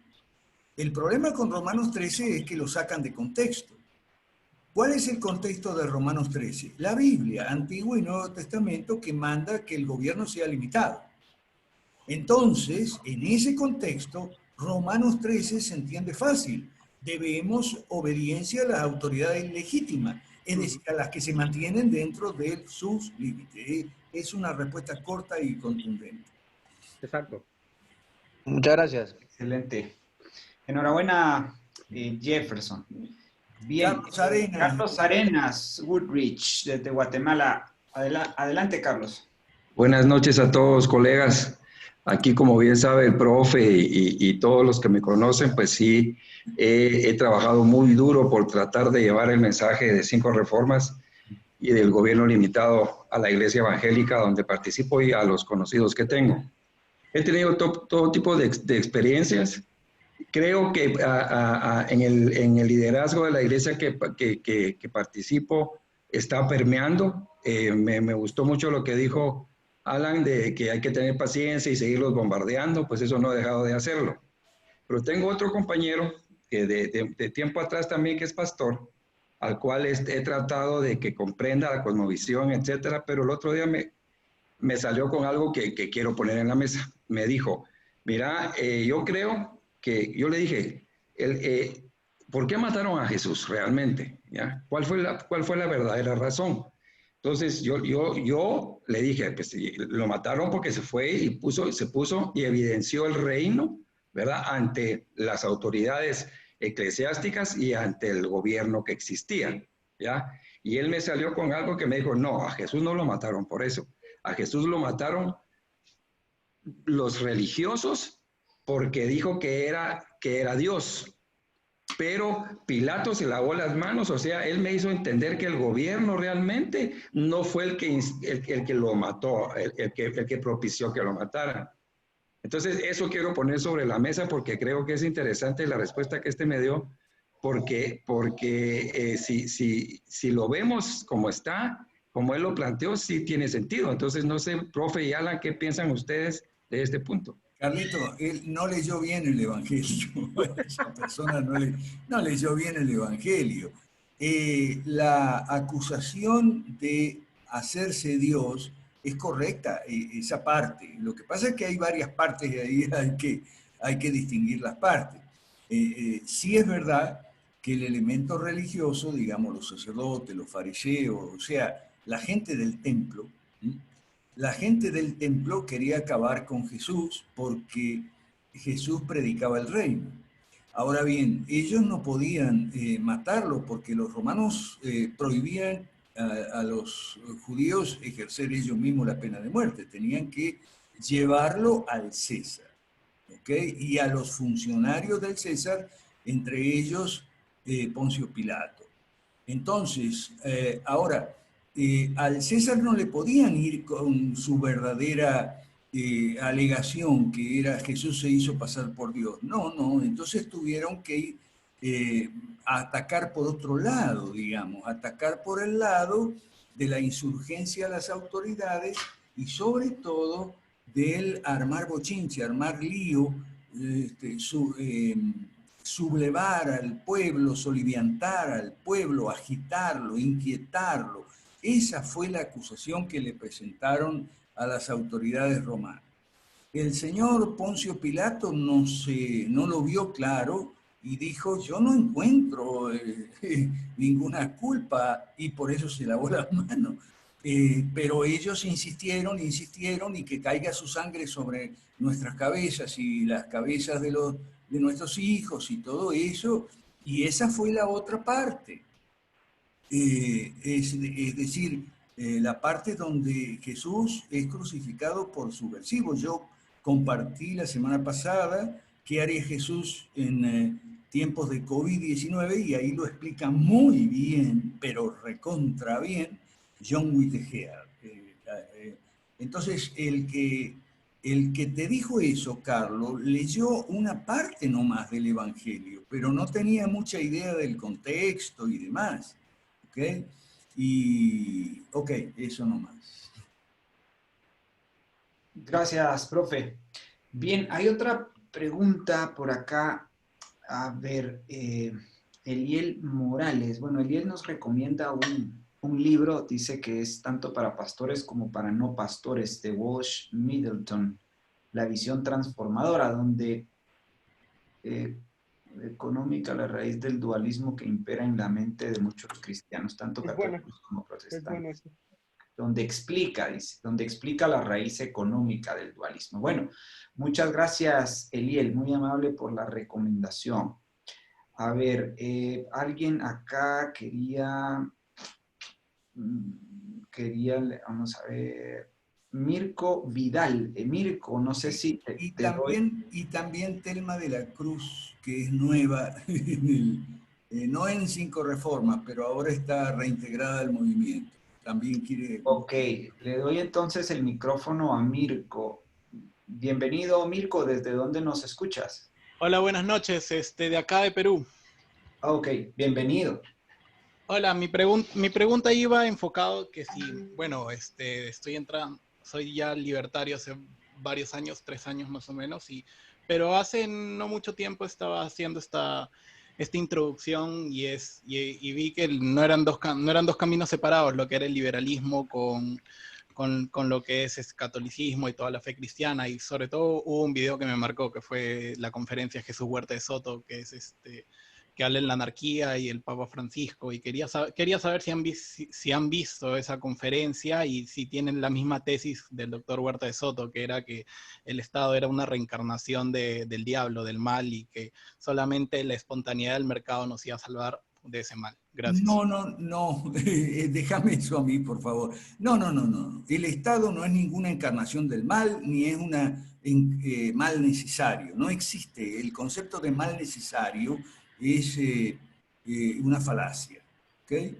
El problema con Romanos 13 es que lo sacan de contexto. ¿Cuál es el contexto de Romanos 13? La Biblia, Antiguo y Nuevo Testamento, que manda que el gobierno sea limitado. Entonces, en ese contexto, Romanos 13 se entiende fácil. Debemos obediencia a las autoridades legítimas, es decir, a las que se mantienen dentro de sus límites. Es una respuesta corta y contundente. Exacto. Muchas gracias. Excelente. Enhorabuena, Jefferson. Bien, Carlos Arenas, Carlos Arenas, Woodridge, desde Guatemala. Adelante, Carlos. Buenas noches a todos, colegas. Aquí, como bien sabe el profe y todos los que me conocen, pues sí, he trabajado muy duro por tratar de llevar el mensaje de 5 reformas y del gobierno limitado a la iglesia evangélica donde participo y a los conocidos que tengo. He tenido todo tipo de experiencias. Creo que en el liderazgo de la iglesia que participo está permeando. Me gustó mucho lo que dijo Alan de que hay que tener paciencia y seguirlos bombardeando, pues eso no he dejado de hacerlo. Pero tengo otro compañero que de tiempo atrás también que es pastor, al cual he tratado de que comprenda la cosmovisión, etcétera, pero el otro día me salió con algo que quiero poner en la mesa. Me dijo, mira, yo creo que, yo le dije, ¿por qué mataron a Jesús realmente? ¿Ya? ¿Cuál fue la verdadera razón? Entonces yo le dije, pues lo mataron porque se fue y se puso y evidenció el reino, ¿verdad? Ante las autoridades eclesiásticas y ante el gobierno que existía, ¿ya? Y él me salió con algo que me dijo, no, a Jesús no lo mataron por eso. A Jesús lo mataron los religiosos porque dijo que era Dios. Pero Pilato se lavó las manos, o sea, él me hizo entender que el gobierno realmente no fue el que lo mató, el que propició que lo mataran. Entonces, eso quiero poner sobre la mesa porque creo que es interesante la respuesta que me dio, porque si lo vemos como está, como él lo planteó, sí tiene sentido. Entonces, no sé, profe y Alan, ¿qué piensan ustedes de este punto? Carlito, él no leyó bien el Evangelio. Esa persona no leyó bien el Evangelio. La acusación de hacerse Dios es correcta, esa parte. Lo que pasa es que hay varias partes y ahí hay que distinguir las partes. Sí es verdad que el elemento religioso, digamos, los sacerdotes, los fariseos, o sea, la gente del templo, ¿sí? La gente del templo quería acabar con Jesús porque Jesús predicaba el reino. Ahora bien, ellos no podían matarlo porque los romanos prohibían a los judíos ejercer ellos mismos la pena de muerte. Tenían que llevarlo al César, ¿ok? Y a los funcionarios del César, entre ellos Poncio Pilato. Entonces, ahora, al César no le podían ir con su verdadera alegación, que era Jesús se hizo pasar por Dios. No, no, entonces tuvieron que ir a atacar por otro lado, digamos, atacar por el lado de la insurgencia a las autoridades y sobre todo del armar bochinche, armar lío, sublevar al pueblo, soliviantar al pueblo, agitarlo, inquietarlo. Esa fue la acusación que le presentaron a las autoridades romanas. el señor Poncio Pilato no lo vio claro y dijo, yo no encuentro ninguna culpa, y por eso se lavó las manos. Pero ellos insistieron y que caiga su sangre sobre nuestras cabezas y las cabezas de nuestros hijos y todo eso, y esa fue la otra parte. Es decir, la parte donde Jesús es crucificado por subversivos. Yo compartí la semana pasada qué haría Jesús en tiempos de COVID-19 y ahí lo explica muy bien, pero recontra bien, John Whitehead. Entonces, el que te dijo eso, Carlos, leyó una parte nomás del Evangelio, pero no tenía mucha idea del contexto y demás. ¿Ok? Y, ok, eso nomás. Gracias, profe. Bien, hay otra pregunta por acá. A ver, Eliel Morales. Bueno, Eliel nos recomienda un libro, dice que es tanto para pastores como para no pastores, de Walsh Middleton, La visión transformadora, donde económica, la raíz del dualismo que impera en la mente de muchos cristianos, tanto católicos como protestantes. Donde explica, dice, donde explica la raíz económica del dualismo. Bueno, muchas gracias, Eliel, muy amable por la recomendación. A ver, alguien acá quería, vamos a ver, Mirko Vidal. Mirko, no sé si y también Telma de la Cruz, que es nueva, no en 5 Reformas, pero ahora está reintegrada al movimiento. También quiere... Ok, le doy entonces el micrófono a Mirko. Bienvenido, Mirko, ¿desde dónde nos escuchas? Hola, buenas noches, de acá de Perú. Ok, bienvenido. Hola, mi pregunta iba enfocado que si, bueno, estoy entrando, soy ya libertario hace varios años, 3 años más o menos, pero hace no mucho tiempo estaba haciendo esta introducción y vi que no eran dos caminos separados, lo que era el liberalismo con lo que es catolicismo y toda la fe cristiana, y sobre todo hubo un video que me marcó, que fue la conferencia Jesús Huerta de Soto, que es que habla en la anarquía, y el Papa Francisco, y quería saber si han visto esa conferencia y si tienen la misma tesis del doctor Huerta de Soto, que era que el Estado era una reencarnación del diablo, del mal, y que solamente la espontaneidad del mercado nos iba a salvar de ese mal. Gracias. No, déjame eso a mí, por favor. No. El Estado no es ninguna encarnación del mal, ni es un mal necesario. No existe. El concepto de mal necesario es una falacia. ¿Okay?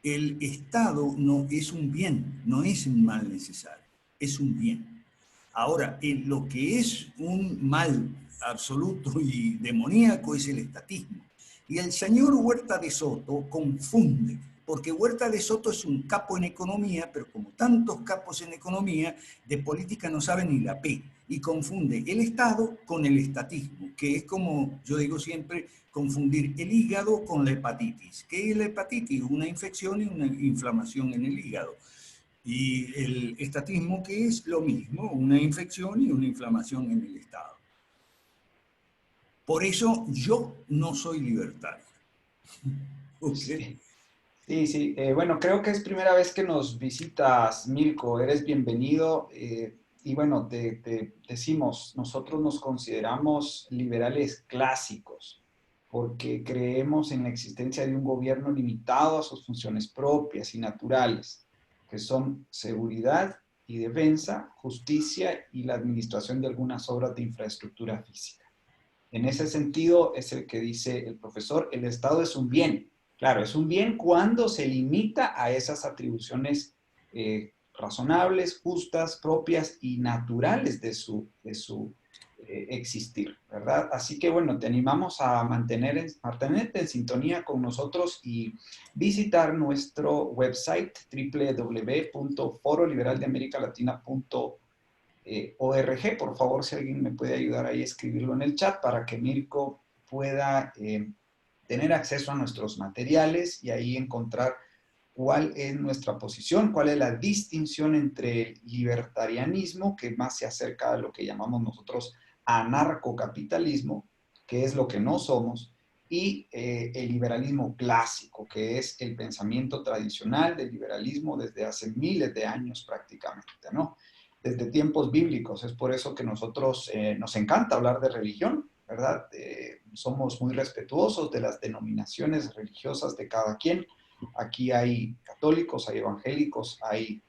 El Estado no es un bien, no es un mal necesario, es un bien. Ahora, lo que es un mal absoluto y demoníaco es el estatismo. Y el señor Huerta de Soto confunde, porque Huerta de Soto es un capo en economía, pero como tantos capos en economía, de política no sabe ni la P, y confunde el Estado con el estatismo, que es como yo digo siempre, confundir el hígado con la hepatitis. ¿Qué es la hepatitis? Una infección y una inflamación en el hígado. Y el estatismo, que es lo mismo, una infección y una inflamación en el Estado. Por eso yo no soy libertario. Okay. Sí. Bueno, creo que es primera vez que nos visitas, Mirko. Eres bienvenido. Y bueno, te decimos, nosotros nos consideramos liberales clásicos porque creemos en la existencia de un gobierno limitado a sus funciones propias y naturales, que son seguridad y defensa, justicia y la administración de algunas obras de infraestructura física. En ese sentido, es el que dice el profesor, el Estado es un bien. Claro, es un bien cuando se limita a esas atribuciones razonables, justas, propias y naturales de su existir, ¿verdad? Así que bueno, te animamos a mantenerte en sintonía con nosotros y visitar nuestro website www.foroliberaldeamericalatina.org. Por favor, si alguien me puede ayudar ahí a escribirlo en el chat para que Mirko pueda tener acceso a nuestros materiales y ahí encontrar cuál es nuestra posición, cuál es la distinción entre el libertarianismo, que más se acerca a lo que llamamos nosotros anarcocapitalismo, que es lo que no somos, y el liberalismo clásico, que es el pensamiento tradicional del liberalismo desde hace miles de años prácticamente, ¿no? Desde tiempos bíblicos. Es por eso que nosotros nos encanta hablar de religión, ¿verdad? Somos muy respetuosos de las denominaciones religiosas de cada quien. Aquí hay católicos, hay evangélicos, hay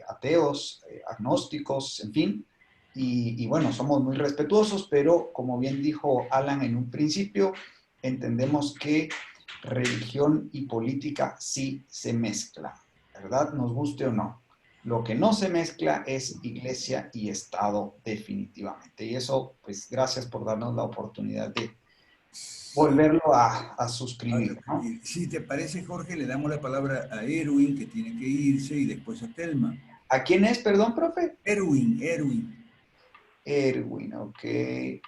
ateos, agnósticos, en fin. Y bueno, somos muy respetuosos, pero como bien dijo Alan en un principio, entendemos que religión y política sí se mezclan, ¿verdad? Nos guste o no. Lo que no se mezcla es iglesia y Estado definitivamente. Y eso, pues gracias por darnos la oportunidad de volverlo a suscribir, ¿no? Si te parece, Jorge, le damos la palabra a Erwin, que tiene que irse, y después a Telma. ¿A quién es, perdón, profe? Erwin. Erwin, ok.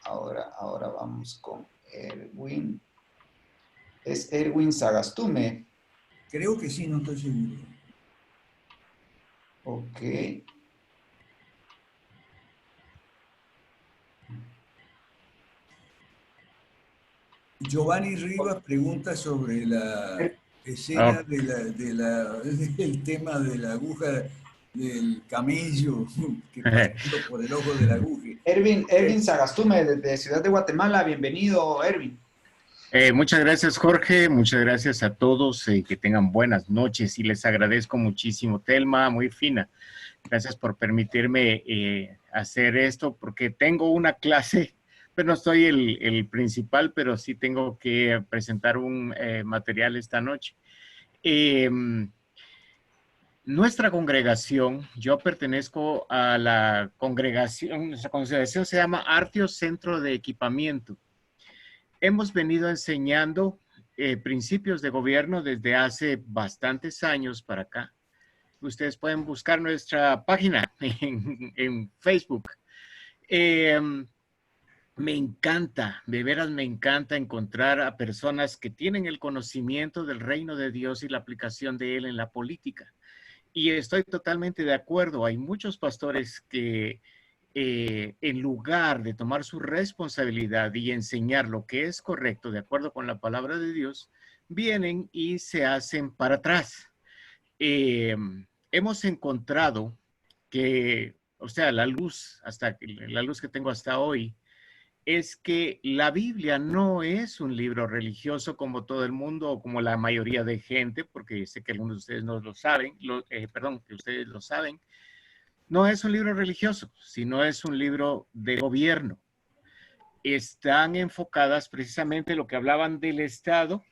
Ahora vamos con Erwin. Es Erwin Sagastume. Creo que sí, no estoy seguro. Ok. Giovanni Rivas pregunta sobre la escena del tema de la aguja del camello que pasó por el ojo de la aguja. Erwin Sagastume, desde Ciudad de Guatemala. Bienvenido, Erwin. Muchas gracias, Jorge. Muchas gracias a todos. Que tengan buenas noches y les agradezco muchísimo. Telma, muy fina. Gracias por permitirme hacer esto porque tengo una clase, pero no soy el principal, pero sí tengo que presentar un material esta noche. Nuestra congregación, yo pertenezco a la congregación, nuestra congregación se llama Artio Centro de Equipamiento. Hemos venido enseñando principios de gobierno desde hace bastantes años para acá. Ustedes pueden buscar nuestra página en Facebook. Me encanta, de veras me encanta encontrar a personas que tienen el conocimiento del reino de Dios y la aplicación de él en la política. Y estoy totalmente de acuerdo. Hay muchos pastores que en lugar de tomar su responsabilidad y enseñar lo que es correcto de acuerdo con la palabra de Dios, vienen y se hacen para atrás. Hemos encontrado que, o sea, la luz que tengo hasta hoy, es que la Biblia no es un libro religioso como todo el mundo o como la mayoría de gente, porque sé que algunos de ustedes no lo saben, que ustedes lo saben. No es un libro religioso, sino es un libro de gobierno. Están enfocadas precisamente lo que hablaban del Estado,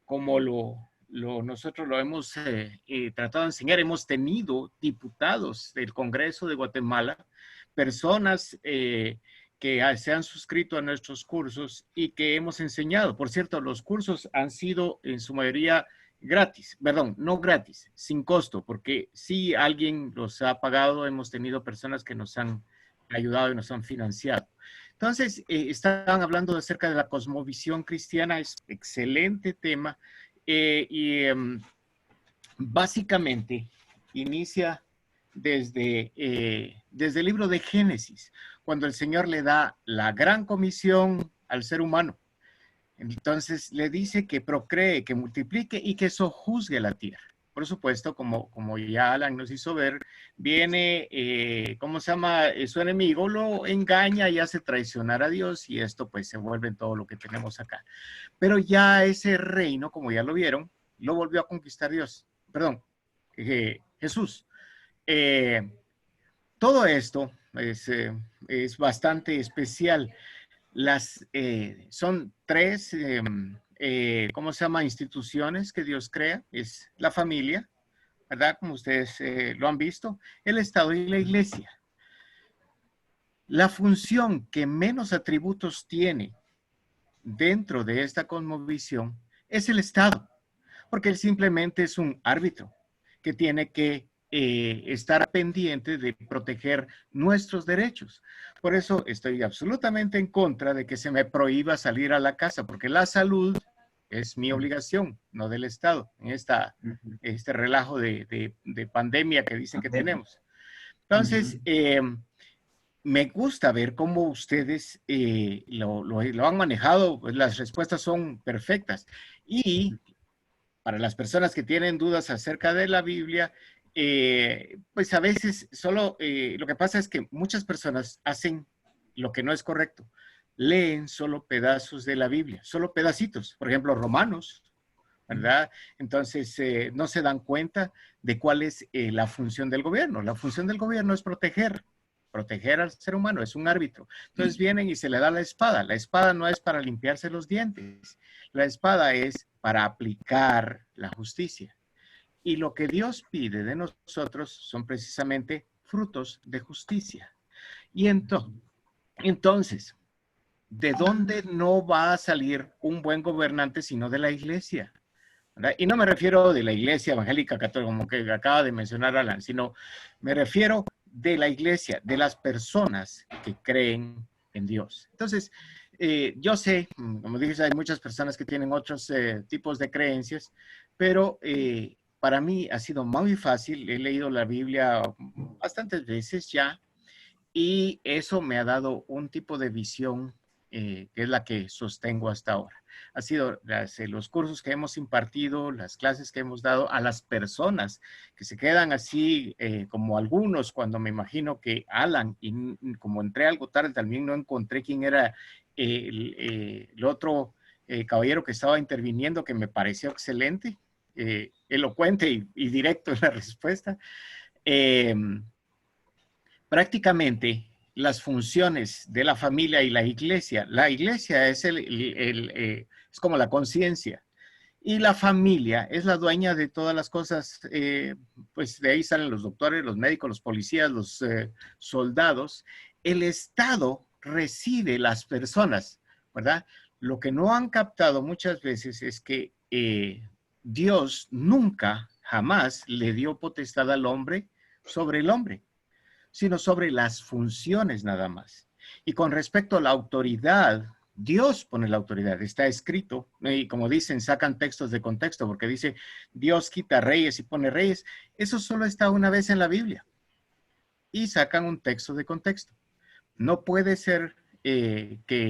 como nosotros lo hemos tratado de enseñar. Hemos tenido diputados del Congreso de Guatemala, personas que se han suscrito a nuestros cursos y que hemos enseñado. Por cierto, los cursos han sido en su mayoría gratis, perdón, no gratis, sin costo, porque si alguien los ha pagado, hemos tenido personas que nos han ayudado y nos han financiado. Entonces, estaban hablando acerca de la cosmovisión cristiana, es excelente tema, básicamente inicia desde el libro de Génesis, cuando el Señor le da la gran comisión al ser humano. Entonces le dice que procree, que multiplique y que sojuzgue la tierra. Por supuesto, como ya Alan nos hizo ver, viene, su enemigo lo engaña y hace traicionar a Dios y esto pues se vuelve en todo lo que tenemos acá. Pero ya ese reino, como ya lo vieron, lo volvió a conquistar Jesús. Todo esto es bastante especial. Son tres, instituciones que Dios crea. Es la familia, ¿verdad? Como ustedes lo han visto, el Estado y la iglesia. La función que menos atributos tiene dentro de esta cosmovisión es el Estado, porque él simplemente es un árbitro que tiene que estar pendiente de proteger nuestros derechos. Por eso estoy absolutamente en contra de que se me prohíba salir a la casa, porque la salud es mi obligación, no del Estado, en este relajo de pandemia que dicen que tenemos. Entonces, me gusta ver cómo ustedes lo han manejado, pues las respuestas son perfectas. Y para las personas que tienen dudas acerca de la Biblia, pues a veces solo lo que pasa es que muchas personas hacen lo que no es correcto. Leen solo pedazos de la Biblia, solo pedacitos. Por ejemplo, Romanos, ¿verdad? Entonces, no se dan cuenta de cuál es la función del gobierno. La función del gobierno es proteger al ser humano, es un árbitro. Entonces vienen y se le da la espada. La espada no es para limpiarse los dientes. La espada es para aplicar la justicia. Y lo que Dios pide de nosotros son precisamente frutos de justicia. Y entonces, ¿de dónde no va a salir un buen gobernante sino de la iglesia? ¿Verdad? Y no me refiero de la iglesia evangélica católica, como que acaba de mencionar Alan, sino me refiero de la iglesia, de las personas que creen en Dios. Entonces, yo sé, como dije, hay muchas personas que tienen otros tipos de creencias, pero para mí ha sido muy fácil. He leído la Biblia bastantes veces ya, y eso me ha dado un tipo de visión que es la que sostengo hasta ahora. Ha sido los cursos que hemos impartido, las clases que hemos dado a las personas que se quedan así, como algunos, cuando me imagino que Alan, y como entré algo tarde, también no encontré quién era el otro caballero que estaba interviniendo, que me pareció excelente, elocuente y directo en la respuesta. Prácticamente las funciones de la familia y la iglesia es, es como la conciencia, y la familia es la dueña de todas las cosas, pues de ahí salen los doctores, los médicos, los policías, los soldados. El Estado recibe las personas, ¿verdad? Lo que no han captado muchas veces es que Dios nunca, jamás le dio potestad al hombre sobre el hombre, sino sobre las funciones nada más. Y con respecto a la autoridad, Dios pone la autoridad, está escrito, y como dicen, sacan textos de contexto, porque dice, Dios quita reyes y pone reyes. Eso solo está una vez en la Biblia. Y sacan un texto de contexto. No puede ser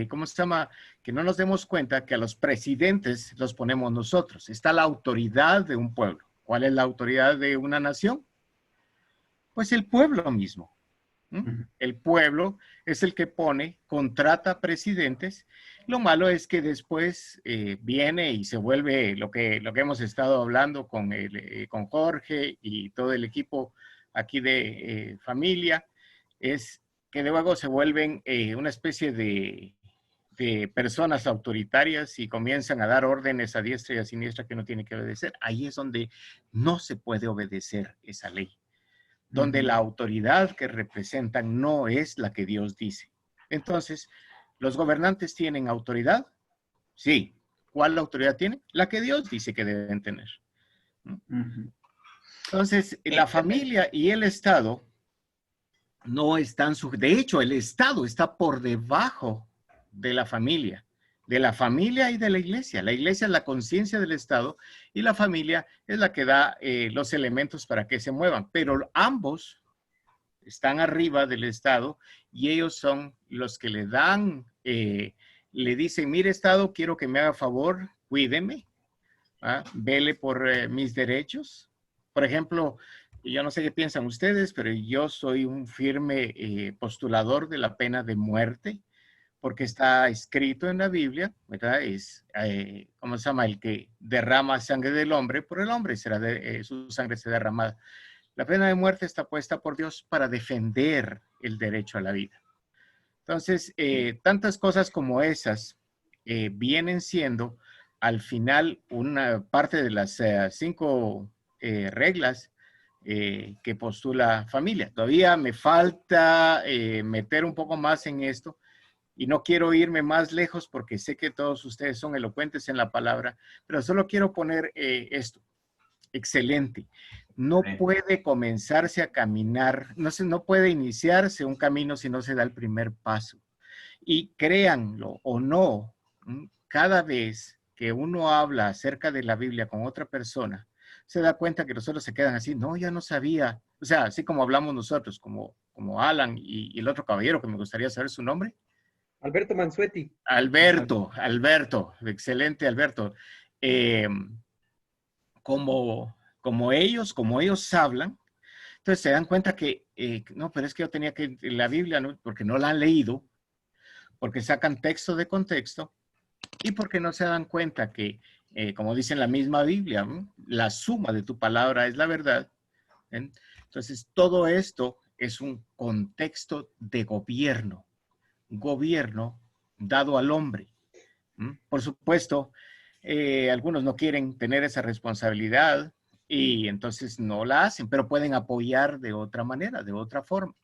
¿cómo se llama? Que no nos demos cuenta que a los presidentes los ponemos nosotros. Está la autoridad de un pueblo. ¿Cuál es la autoridad de una nación? Pues el pueblo mismo. El pueblo es el que contrata presidentes. Lo malo es que después viene y se vuelve lo que hemos estado hablando con Jorge y todo el equipo aquí de familia, es que luego se vuelven una especie de personas autoritarias y comienzan a dar órdenes a diestra y a siniestra que no tienen que obedecer. Ahí es donde no se puede obedecer esa ley, donde la autoridad que representan no es la que Dios dice. Entonces, ¿los gobernantes tienen autoridad? Sí. ¿Cuál autoridad tienen? La que Dios dice que deben tener. Entonces, la familia y el Estado no están sujetos. De hecho, el Estado está por debajo de la familia y de la iglesia. La iglesia es la conciencia del Estado y la familia es la que da los elementos para que se muevan. Pero ambos están arriba del Estado y ellos son los que le dan, le dicen, mire Estado, quiero que me haga favor, cuídeme, vele por mis derechos. Por ejemplo, yo no sé qué piensan ustedes, pero yo soy un firme postulador de la pena de muerte, porque está escrito en la Biblia, ¿verdad? Es, ¿cómo se llama? El que derrama sangre del hombre, por el hombre será su sangre será derramada. La pena de muerte está puesta por Dios para defender el derecho a la vida. Entonces, tantas cosas como esas vienen siendo, al final, una parte de las 5 reglas que postula familia. Todavía me falta meter un poco más en esto, y no quiero irme más lejos porque sé que todos ustedes son elocuentes en la palabra, pero solo quiero poner esto. Excelente. No puede comenzarse a caminar, no puede iniciarse un camino si no se da el primer paso. Y créanlo o no, cada vez que uno habla acerca de la Biblia con otra persona, se da cuenta que los otros se quedan así, no, ya no sabía. O sea, así como hablamos nosotros, como Alan y el otro caballero que me gustaría saber su nombre. Alberto Mansuetti. Alberto, excelente Alberto. Como ellos hablan, entonces se dan cuenta que, no, pero es que yo tenía que, la Biblia, ¿no? Porque no la han leído, porque sacan texto de contexto, y porque no se dan cuenta que, como dice en la misma Biblia, ¿no? La suma de tu palabra es la verdad. ¿Eh? Entonces, todo esto es un contexto de gobierno dado al hombre. Por supuesto, algunos no quieren tener esa responsabilidad y entonces no la hacen, pero pueden apoyar de otra manera, de otra forma.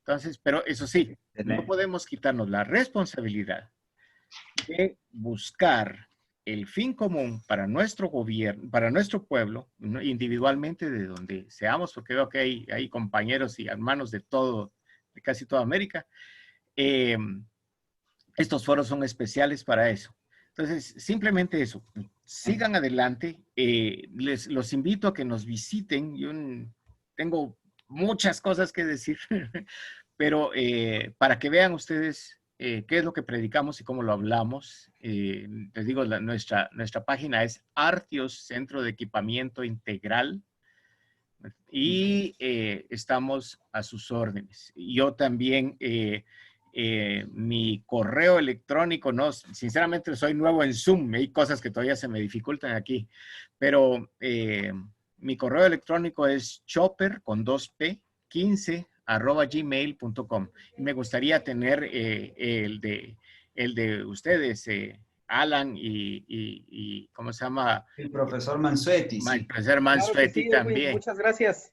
Entonces, pero eso sí, no podemos quitarnos la responsabilidad de buscar el fin común para nuestro gobierno, para nuestro pueblo, individualmente de donde seamos, porque veo que hay compañeros y hermanos de casi toda América. Estos foros son especiales para eso. Entonces, simplemente eso. Sigan adelante. Los invito a que nos visiten. Yo tengo muchas cosas que decir, pero para que vean ustedes qué es lo que predicamos y cómo lo hablamos. Les digo, nuestra página es Artios, Centro de Equipamiento Integral. Y estamos a sus órdenes. Yo también... mi correo electrónico, no, sinceramente soy nuevo en Zoom, hay cosas que todavía se me dificultan aquí, pero mi correo electrónico es chopper con 2p 15@gmail.com. Y me gustaría tener el de ustedes, Alan y ¿cómo se llama? El profesor Mansuetti, sí. El profesor Mansuetti Claro que sí, también. Edwin, muchas gracias.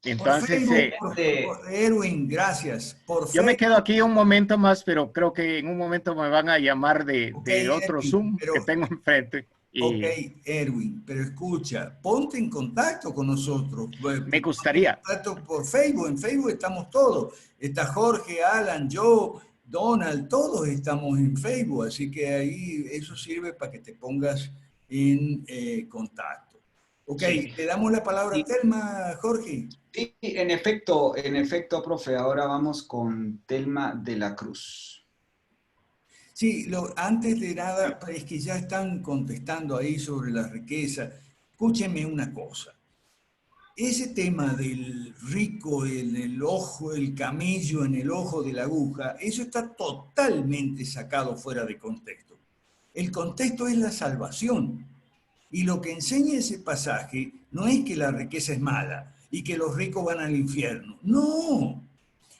Entonces, por Facebook, Erwin, gracias. Yo me quedo aquí un momento más, pero creo que en un momento me van a llamar de otro Erwin, Zoom que tengo enfrente. Ok, Erwin, pero escucha, ponte en contacto con nosotros. Me gustaría. Contacto por Facebook, en Facebook estamos todos. Está Jorge, Alan, yo, Donald, todos estamos en Facebook, así que ahí eso sirve para que te pongas en contacto. Ok, Sí. le damos la palabra a Telma, Jorge. Sí, en efecto, profe, ahora vamos con Telma de la Cruz. Sí, antes de nada, es que ya están contestando ahí sobre la riqueza. Escúchenme una cosa. Ese tema del rico en el ojo, el camello en el ojo de la aguja, eso está totalmente sacado fuera de contexto. El contexto es la salvación. Y lo que enseña ese pasaje no es que la riqueza es mala y que los ricos van al infierno. No.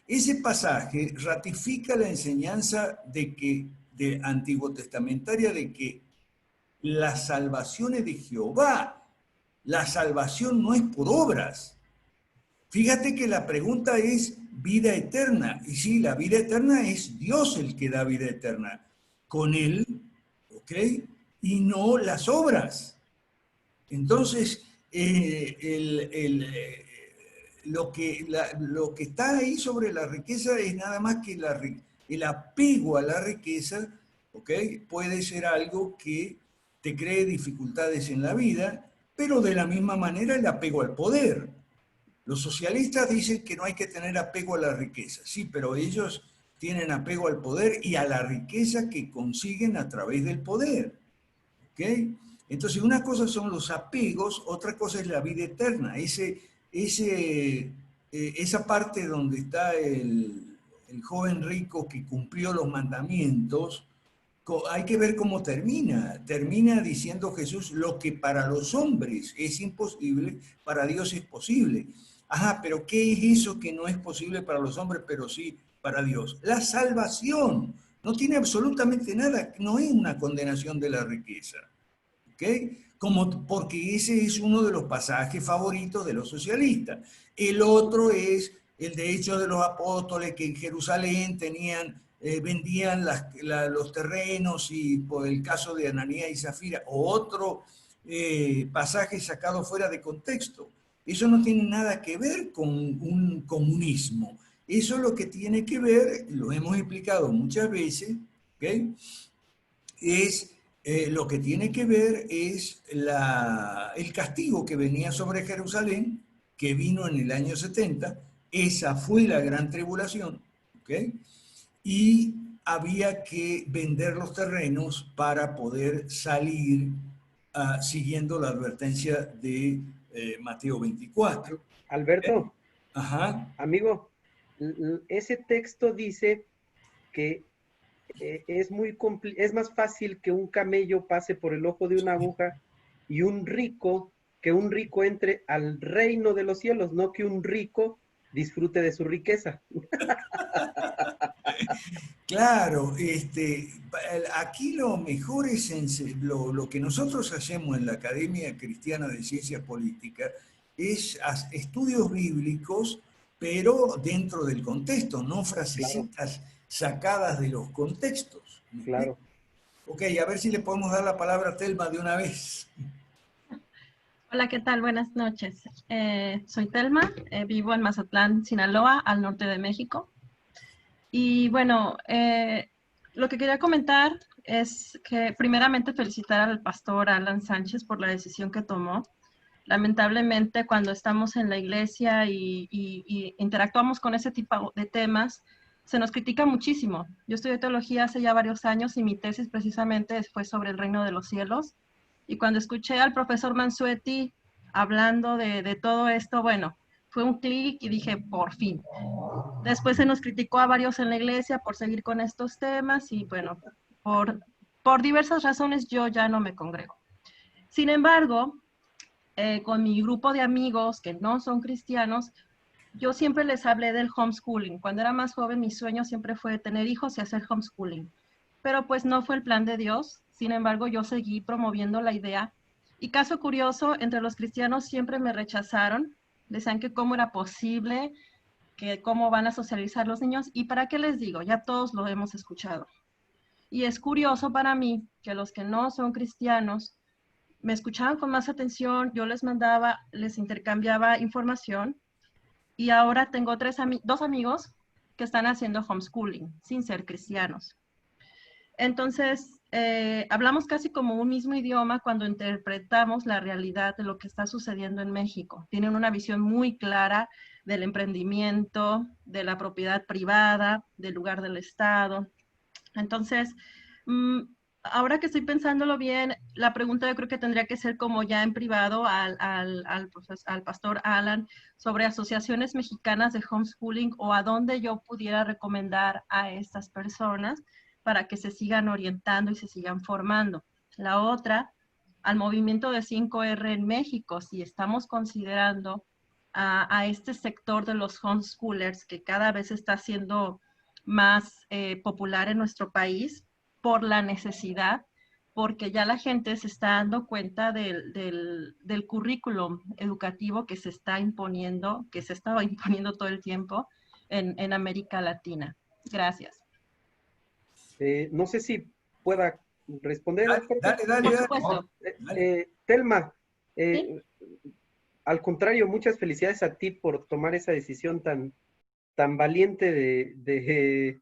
Ese pasaje ratifica la enseñanza de antiguo testamentaria de que la salvación es de Jehová. La salvación no es por obras. Fíjate que la pregunta es vida eterna. Y sí, la vida eterna es Dios el que da vida eterna. Con Él, ¿ok? Y no las obras. Entonces, lo que está ahí sobre la riqueza es nada más que el apego a la riqueza, ¿ok? Puede ser algo que te cree dificultades en la vida, pero de la misma manera el apego al poder. Los socialistas dicen que no hay que tener apego a la riqueza, sí, pero ellos tienen apego al poder y a la riqueza que consiguen a través del poder, ¿ok? Entonces, una cosa son los apegos, otra cosa es la vida eterna. Esa parte donde está el joven rico que cumplió los mandamientos, hay que ver cómo termina. Termina diciendo Jesús, lo que para los hombres es imposible, para Dios es posible. Ajá, pero ¿qué es eso que no es posible para los hombres, pero sí para Dios? La salvación. No tiene absolutamente nada, no es una condenación de la riqueza. ¿Okay? Porque ese es uno de los pasajes favoritos de los socialistas. El otro es el de Hechos de los Apóstoles, que en Jerusalén vendían los terrenos, y por el caso de Ananías y Zafira, otro pasaje sacado fuera de contexto. Eso no tiene nada que ver con un comunismo. Eso lo que tiene que ver, lo hemos explicado muchas veces, ¿okay? Es Lo que tiene que ver es el castigo que venía sobre Jerusalén, que vino en el año 70. Esa fue la gran tribulación, ¿ok? Y había que vender los terrenos para poder salir siguiendo la advertencia de Mateo 24. Alberto, Ajá. amigo, ese texto dice que es más fácil que un camello pase por el ojo de una aguja y que un rico entre al reino de los cielos, no que un rico disfrute de su riqueza. Claro, aquí lo mejor es lo que nosotros hacemos en la Academia Cristiana de Ciencias Políticas es estudios bíblicos, pero dentro del contexto, no frasecitas sacadas de los contextos. Claro. Ok, a ver si le podemos dar la palabra a Telma de una vez. Hola, ¿qué tal? Buenas noches. Soy Telma, vivo en Mazatlán, Sinaloa, al norte de México. Y bueno, lo que quería comentar es que primeramente felicitar al pastor Alan Sánchez por la decisión que tomó. Lamentablemente, cuando estamos en la iglesia y interactuamos con ese tipo de temas, se nos critica muchísimo. Yo estudié teología hace ya varios años y mi tesis precisamente fue sobre el reino de los cielos. Y cuando escuché al profesor Mansuetti hablando de todo esto, bueno, fue un clic y dije, por fin. Después se nos criticó a varios en la iglesia por seguir con estos temas y bueno, por diversas razones yo ya no me congrego. Sin embargo, con mi grupo de amigos que no son cristianos, yo siempre les hablé del homeschooling. Cuando era más joven, mi sueño siempre fue tener hijos y hacer homeschooling. Pero pues no fue el plan de Dios. Sin embargo, yo seguí promoviendo la idea. Y caso curioso, entre los cristianos siempre me rechazaron. Decían que cómo era posible, que cómo van a socializar los niños. ¿Y para qué les digo? Ya todos lo hemos escuchado. Y es curioso para mí que los que no son cristianos me escuchaban con más atención, yo les mandaba, les intercambiaba información y ahora tengo dos amigos que están haciendo homeschooling sin ser cristianos. Entonces, hablamos casi como un mismo idioma cuando interpretamos la realidad de lo que está sucediendo en México. Tienen una visión muy clara del emprendimiento, de la propiedad privada, del lugar del Estado. Entonces, ahora que estoy pensándolo bien, la pregunta yo creo que tendría que ser como ya en privado al pastor Alan sobre asociaciones mexicanas de homeschooling o a dónde yo pudiera recomendar a estas personas para que se sigan orientando y se sigan formando. La otra, al movimiento de 5R en México, si estamos considerando a este sector de los homeschoolers que cada vez está siendo más popular en nuestro país por la necesidad, porque ya la gente se está dando cuenta del currículum educativo que se está imponiendo, que se estaba imponiendo todo el tiempo en América Latina. Gracias. No sé si pueda responder. Dale. Por supuesto. Telma, ¿sí? Al contrario, muchas felicidades a ti por tomar esa decisión tan valiente de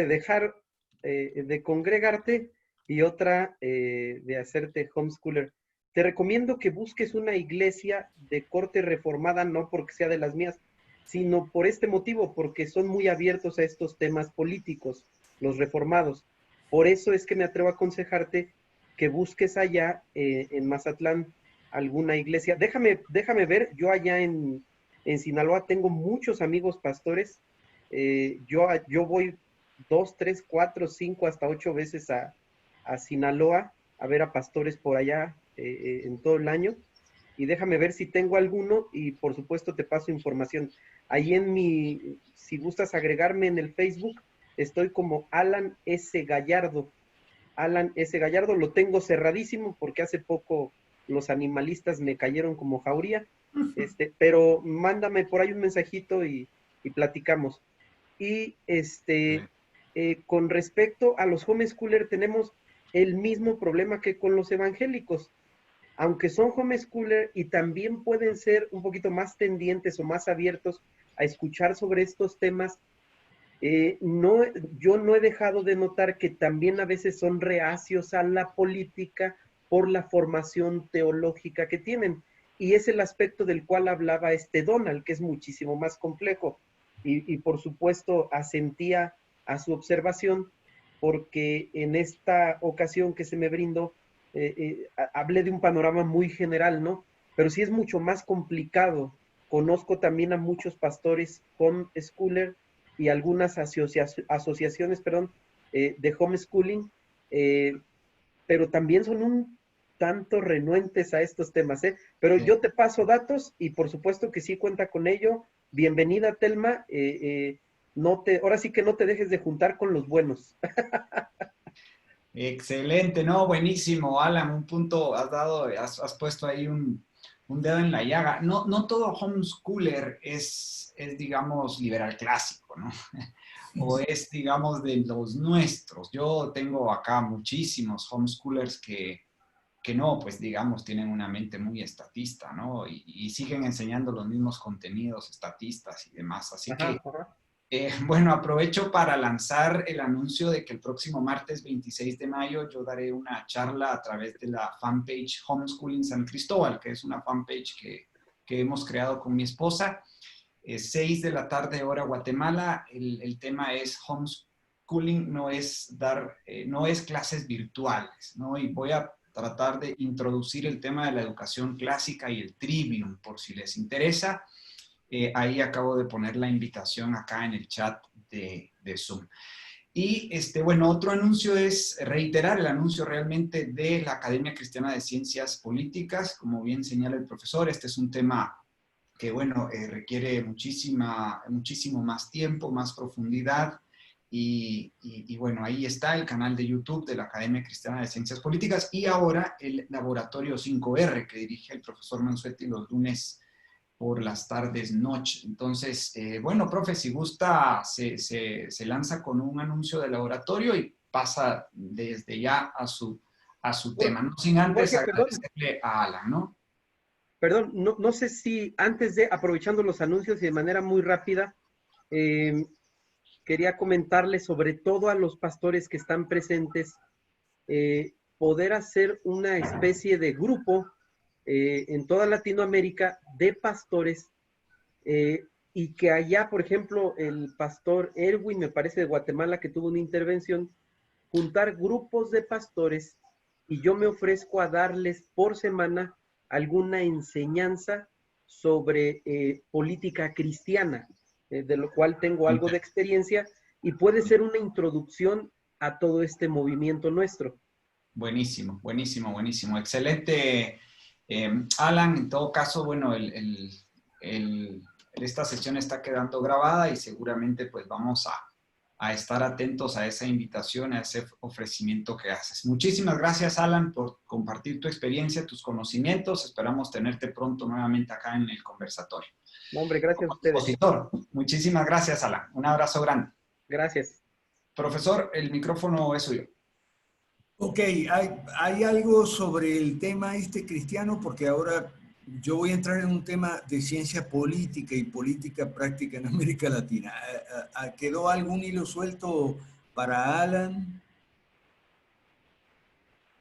dejar de congregarte y otra de hacerte homeschooler. Te recomiendo que busques una iglesia de corte reformada, no porque sea de las mías, sino por este motivo, porque son muy abiertos a estos temas políticos, los reformados. Por eso es que me atrevo a aconsejarte que busques allá en Mazatlán alguna iglesia. Déjame ver, yo allá en Sinaloa tengo muchos amigos pastores. Yo voy 2, 3, 4, 5, hasta 8 veces a Sinaloa a ver a pastores por allá en todo el año. Y déjame ver si tengo alguno y por supuesto te paso información. Ahí si gustas agregarme en el Facebook, estoy como Alan S. Gallardo. Alan S. Gallardo, lo tengo cerradísimo porque hace poco los animalistas me cayeron como jauría. Pero mándame por ahí un mensajito y platicamos. Y con respecto a los homeschoolers, tenemos el mismo problema que con los evangélicos. Aunque son homeschoolers y también pueden ser un poquito más tendientes o más abiertos a escuchar sobre estos temas, No, yo no he dejado de notar que también a veces son reacios a la política por la formación teológica que tienen. Y es el aspecto del cual hablaba Donald, que es muchísimo más complejo. Y por supuesto asentía a su observación, porque en esta ocasión que se me brindó, hablé de un panorama muy general, ¿no? Pero sí es mucho más complicado. Conozco también a muchos pastores homeschooler y algunas asociaciones, perdón, de homeschooling, pero también son un tanto renuentes a estos temas, ¿eh? Pero yo te paso datos y por supuesto que sí cuenta con ello. Bienvenida, Telma. Ahora sí que no te dejes de juntar con los buenos. Excelente, no, buenísimo, Alan, un punto has puesto ahí un dedo en la llaga. No, no todo homeschooler es, digamos, liberal clásico, ¿no? O es, digamos, de los nuestros. Yo tengo acá muchísimos homeschoolers que no, pues digamos, tienen una mente muy estatista, ¿no? Y siguen enseñando los mismos contenidos estatistas y demás. Así que, bueno, aprovecho para lanzar el anuncio de que el próximo martes 26 de mayo yo daré una charla a través de la fanpage Homeschooling San Cristóbal, que es una fanpage que hemos creado con mi esposa. 6 de la tarde, hora Guatemala. El tema es homeschooling, no es clases virtuales, ¿no? Y voy a tratar de introducir el tema de la educación clásica y el trivium, por si les interesa. Ahí acabo de poner la invitación acá en el chat de Zoom. Y bueno, otro anuncio es reiterar el anuncio realmente de la Academia Cristiana de Ciencias Políticas. Como bien señala el profesor, este es un tema que, bueno, requiere muchísimo más tiempo, más profundidad. Y bueno, ahí está el canal de YouTube de la Academia Cristiana de Ciencias Políticas y ahora el Laboratorio 5R que dirige el profesor Mansuetti los lunes por las tardes, noche. Entonces, bueno, profe, si gusta, se lanza con un anuncio del laboratorio y pasa desde ya a su tema, no sin antes Jorge, agradecerle a Alan, ¿no? Perdón, no sé si antes de, aprovechando los anuncios y de manera muy rápida, quería comentarles sobre todo a los pastores que están presentes, poder hacer una especie de grupo en toda Latinoamérica de pastores y que allá, por ejemplo, el pastor Erwin, me parece de Guatemala, que tuvo una intervención, juntar grupos de pastores y yo me ofrezco a darles por semana alguna enseñanza sobre política cristiana, de lo cual tengo algo de experiencia y puede ser una introducción a todo este movimiento nuestro. Buenísimo, buenísimo, buenísimo. Excelente, Alan. En todo caso, bueno, esta sesión está quedando grabada y seguramente pues vamos a estar atentos a esa invitación, a ese ofrecimiento que haces. Muchísimas gracias, Alan, por compartir tu experiencia, tus conocimientos. Esperamos tenerte pronto nuevamente acá en el conversatorio. No, hombre, gracias a ustedes. Expositor, muchísimas gracias, Alan. Un abrazo grande. Gracias. Profesor, el micrófono es suyo. Ok, hay algo sobre el tema cristiano, porque ahora yo voy a entrar en un tema de ciencia política y política práctica en América Latina. ¿Quedó algún hilo suelto para Alan?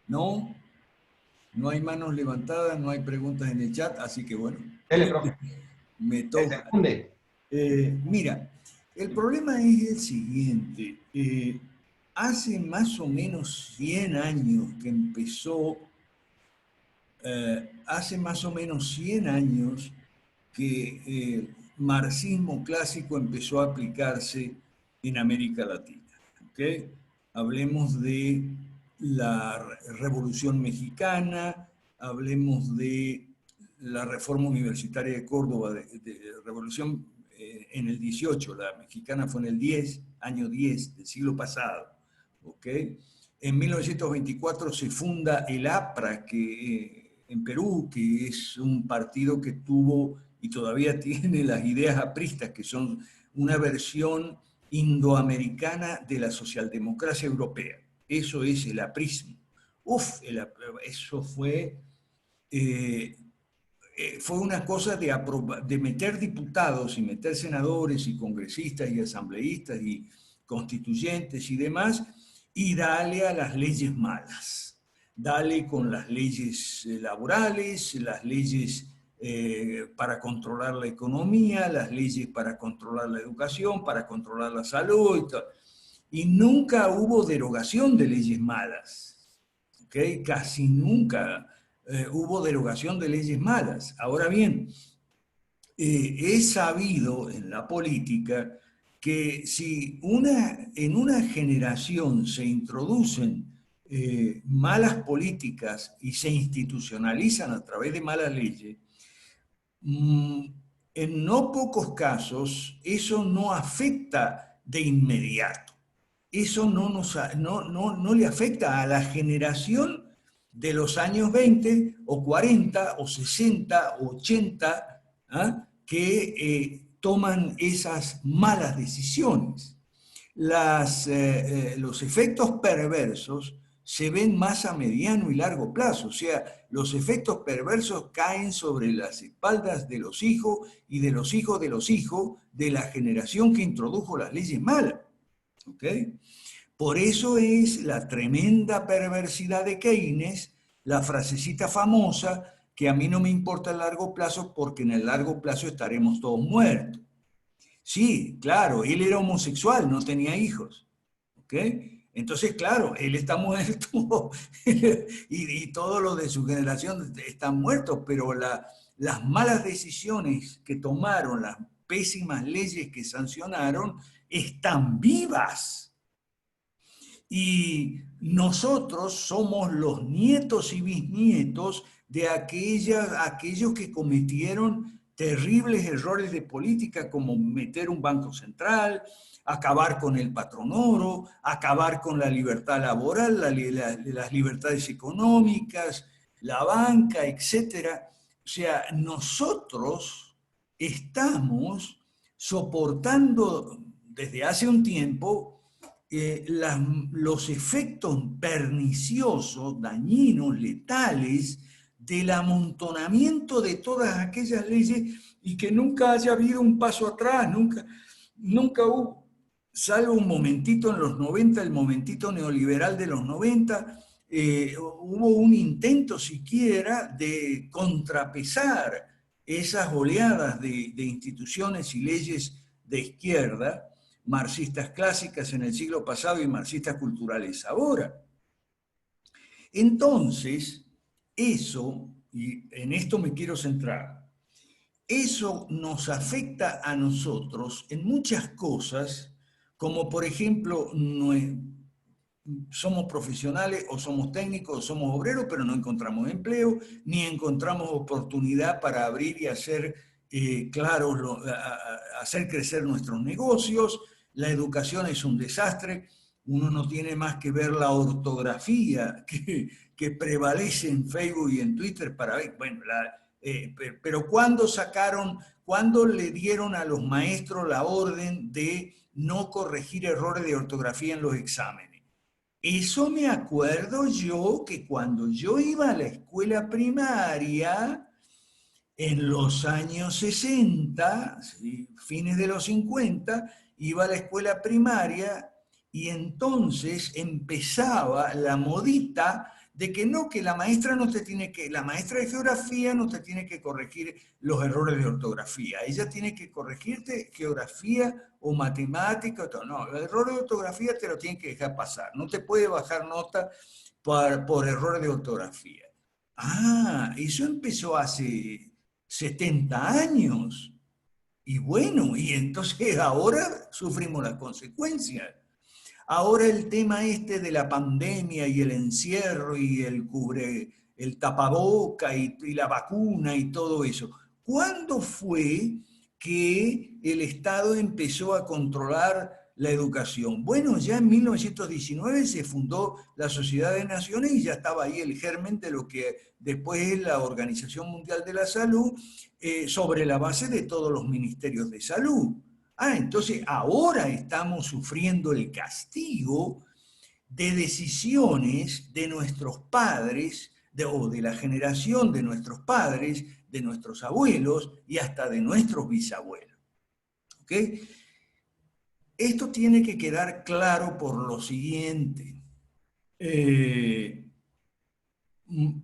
¿No? No hay manos levantadas, no hay preguntas en el chat, así que bueno. Dele, profe. Me toca. Mira, el problema es el siguiente. Hace más o menos 100 años que empezó, hace más o menos 100 años que el marxismo clásico empezó a aplicarse en América Latina. ¿Okay? Hablemos de la Revolución Mexicana, hablemos de la Reforma Universitaria de Córdoba, de Revolución en el 18, la mexicana fue en el año 10 del siglo pasado. ¿Okay? En 1924 se funda el APRA en Perú, que es un partido que tuvo y todavía tiene las ideas apristas, que son una versión indoamericana de la socialdemocracia europea. Eso es el aprismo. Eso fue fue una cosa de meter diputados y meter senadores y congresistas y asambleístas y constituyentes y demás, y darle a las leyes malas. Dale con las leyes laborales, las leyes para controlar la economía, las leyes para controlar la educación, para controlar la salud y todo. Y nunca hubo derogación de leyes malas, ¿okay? Casi nunca hubo derogación de leyes malas. Ahora bien, he sabido en la política que si en una generación se introducen malas políticas y se institucionalizan a través de malas leyes, en no pocos casos eso no afecta de inmediato. Eso no le afecta a la generación de los años 20 o 40 o 60 o 80, ¿ah? Que toman esas malas decisiones. Los efectos perversos se ven más a mediano y largo plazo, o sea, los efectos perversos caen sobre las espaldas de los hijos y de los hijos de los hijos de la generación que introdujo las leyes malas. ¿Okay? Por eso es la tremenda perversidad de Keynes, la frasecita famosa, que a mí no me importa el largo plazo porque en el largo plazo estaremos todos muertos. Sí, claro, él era homosexual, no tenía hijos. ¿Ok? Entonces, claro, él está muerto y todos los de su generación están muertos, pero las malas decisiones que tomaron, las pésimas leyes que sancionaron, están vivas. Y nosotros somos los nietos y bisnietos de aquellos que cometieron terribles errores de política, como meter un banco central, acabar con el patronoro, acabar con la libertad laboral, las libertades económicas, la banca, etc. O sea, nosotros estamos soportando desde hace un tiempo los efectos perniciosos, dañinos, letales, del amontonamiento de todas aquellas leyes y que nunca haya habido un paso atrás, nunca hubo, salvo un momentito en los 90, el momentito neoliberal de los 90, hubo un intento siquiera de contrapesar esas oleadas de instituciones y leyes de izquierda, marxistas clásicas en el siglo pasado y marxistas culturales ahora. Entonces, eso, y en esto me quiero centrar, eso nos afecta a nosotros en muchas cosas, como por ejemplo, somos profesionales o somos técnicos o somos obreros, pero no encontramos empleo, ni encontramos oportunidad para abrir y hacer hacer crecer nuestros negocios. La educación es un desastre, uno no tiene más que ver la ortografía que prevalece en Facebook y en Twitter para ver, bueno, pero ¿cuándo le dieron a los maestros la orden de no corregir errores de ortografía en los exámenes? Eso me acuerdo yo que cuando yo iba a la escuela primaria, en los años 60, fines de los 50, iba a la escuela primaria y entonces empezaba la modita de que no, que la maestra de geografía no te tiene que corregir los errores de ortografía, ella tiene que corregirte geografía o matemática, no, el error de ortografía te lo tiene que dejar pasar, no te puede bajar nota por errores de ortografía. Ah, eso empezó hace 70 años. Y bueno, y entonces ahora sufrimos las consecuencias. Ahora el tema de la pandemia y el encierro y el tapaboca y la vacuna y todo eso. ¿Cuándo fue que el Estado empezó a controlar la educación? Bueno, ya en 1919 se fundó la Sociedad de Naciones y ya estaba ahí el germen de lo que después es la Organización Mundial de la Salud, sobre la base de todos los ministerios de salud. Entonces ahora estamos sufriendo el castigo de decisiones de nuestros padres, o de la generación de nuestros padres, de nuestros abuelos y hasta de nuestros bisabuelos. ¿Ok? Esto tiene que quedar claro por lo siguiente.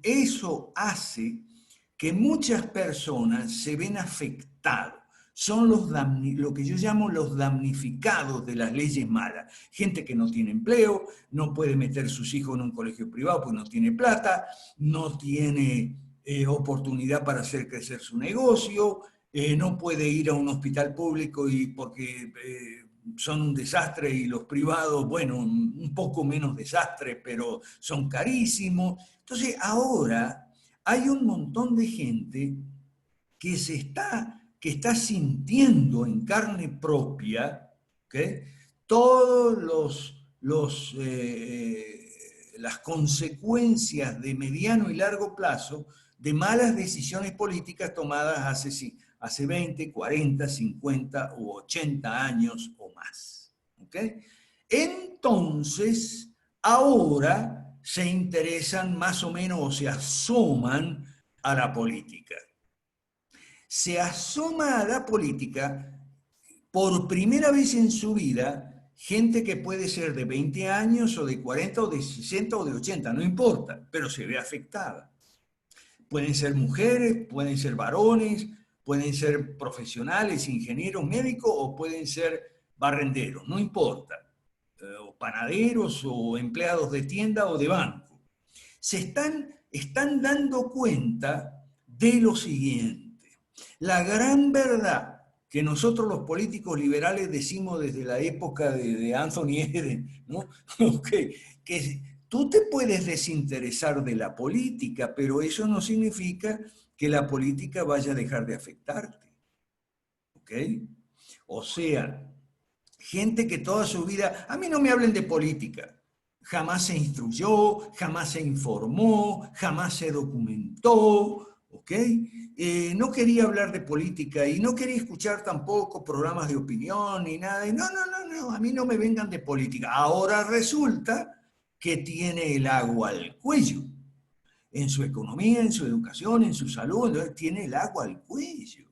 Eso hace que muchas personas se ven afectados. Son lo que yo llamo los damnificados de las leyes malas. Gente que no tiene empleo, no puede meter sus hijos en un colegio privado porque no tiene plata, no tiene oportunidad para hacer crecer su negocio, no puede ir a un hospital público porque son un desastre y los privados, bueno, un poco menos desastre, pero son carísimos. Entonces ahora hay un montón de gente que está sintiendo en carne propia, ¿okay?, todos las consecuencias de mediano y largo plazo de malas decisiones políticas tomadas hace 20, 40, 50 u 80 años o más. ¿Okay? Entonces, ahora se interesan más o menos o se asoman a la política. Se asoma a la política por primera vez en su vida gente que puede ser de 20 años o de 40 o de 60 o de 80, no importa, pero se ve afectada. Pueden ser mujeres, pueden ser varones, pueden ser profesionales, ingenieros, médicos o pueden ser barrenderos, no importa, o panaderos o empleados de tienda o de banco. Se están dando cuenta de lo siguiente. La gran verdad que nosotros los políticos liberales decimos desde la época de Anthony Eden, ¿no? Que tú te puedes desinteresar de la política, pero eso no significa que la política vaya a dejar de afectarte. ¿Ok? O sea, gente que toda su vida, a mí no me hablen de política, jamás se instruyó, jamás se informó, jamás se documentó, ¿ok? No quería hablar de política y no quería escuchar tampoco programas de opinión ni nada. No, a mí no me vengan de política. Ahora resulta que tiene el agua al cuello. En su economía, en su educación, en su salud, entonces tiene el agua al cuello.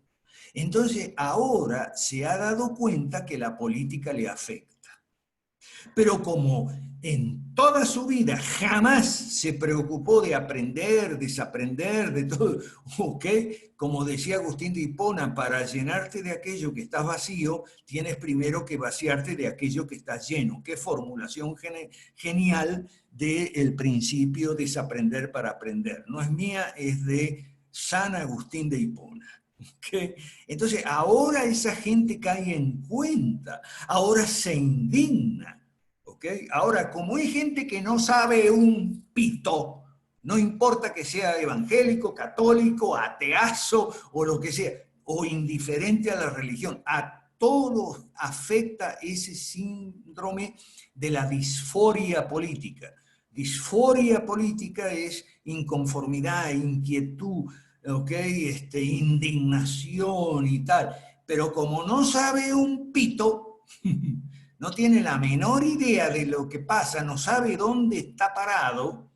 Entonces ahora se ha dado cuenta que la política le afecta. Pero como en toda su vida jamás se preocupó de aprender, desaprender, de todo, ¿ok? Como decía Agustín de Hipona, para llenarte de aquello que estás vacío, tienes primero que vaciarte de aquello que estás lleno. Qué formulación genial del principio desaprender para aprender. No es mía, es de San Agustín de Hipona. ¿Okay? Entonces ahora esa gente cae en cuenta, ahora se indigna. ¿Okay? Ahora, como hay gente que no sabe un pito, no importa que sea evangélico, católico, ateazo o lo que sea, o indiferente a la religión, a todos afecta ese síndrome de la disforia política. Disforia política es inconformidad, inquietud, ¿okay? Indignación y tal. Pero como no sabe un pito, no tiene la menor idea de lo que pasa, no sabe dónde está parado,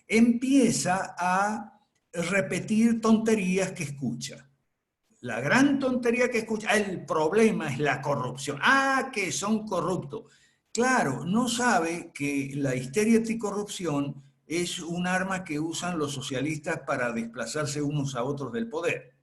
empieza a repetir tonterías que escucha. La gran tontería que escucha, el problema es la corrupción. Ah, que son corruptos. Claro, no sabe que la histeria anticorrupción es un arma que usan los socialistas para desplazarse unos a otros del poder.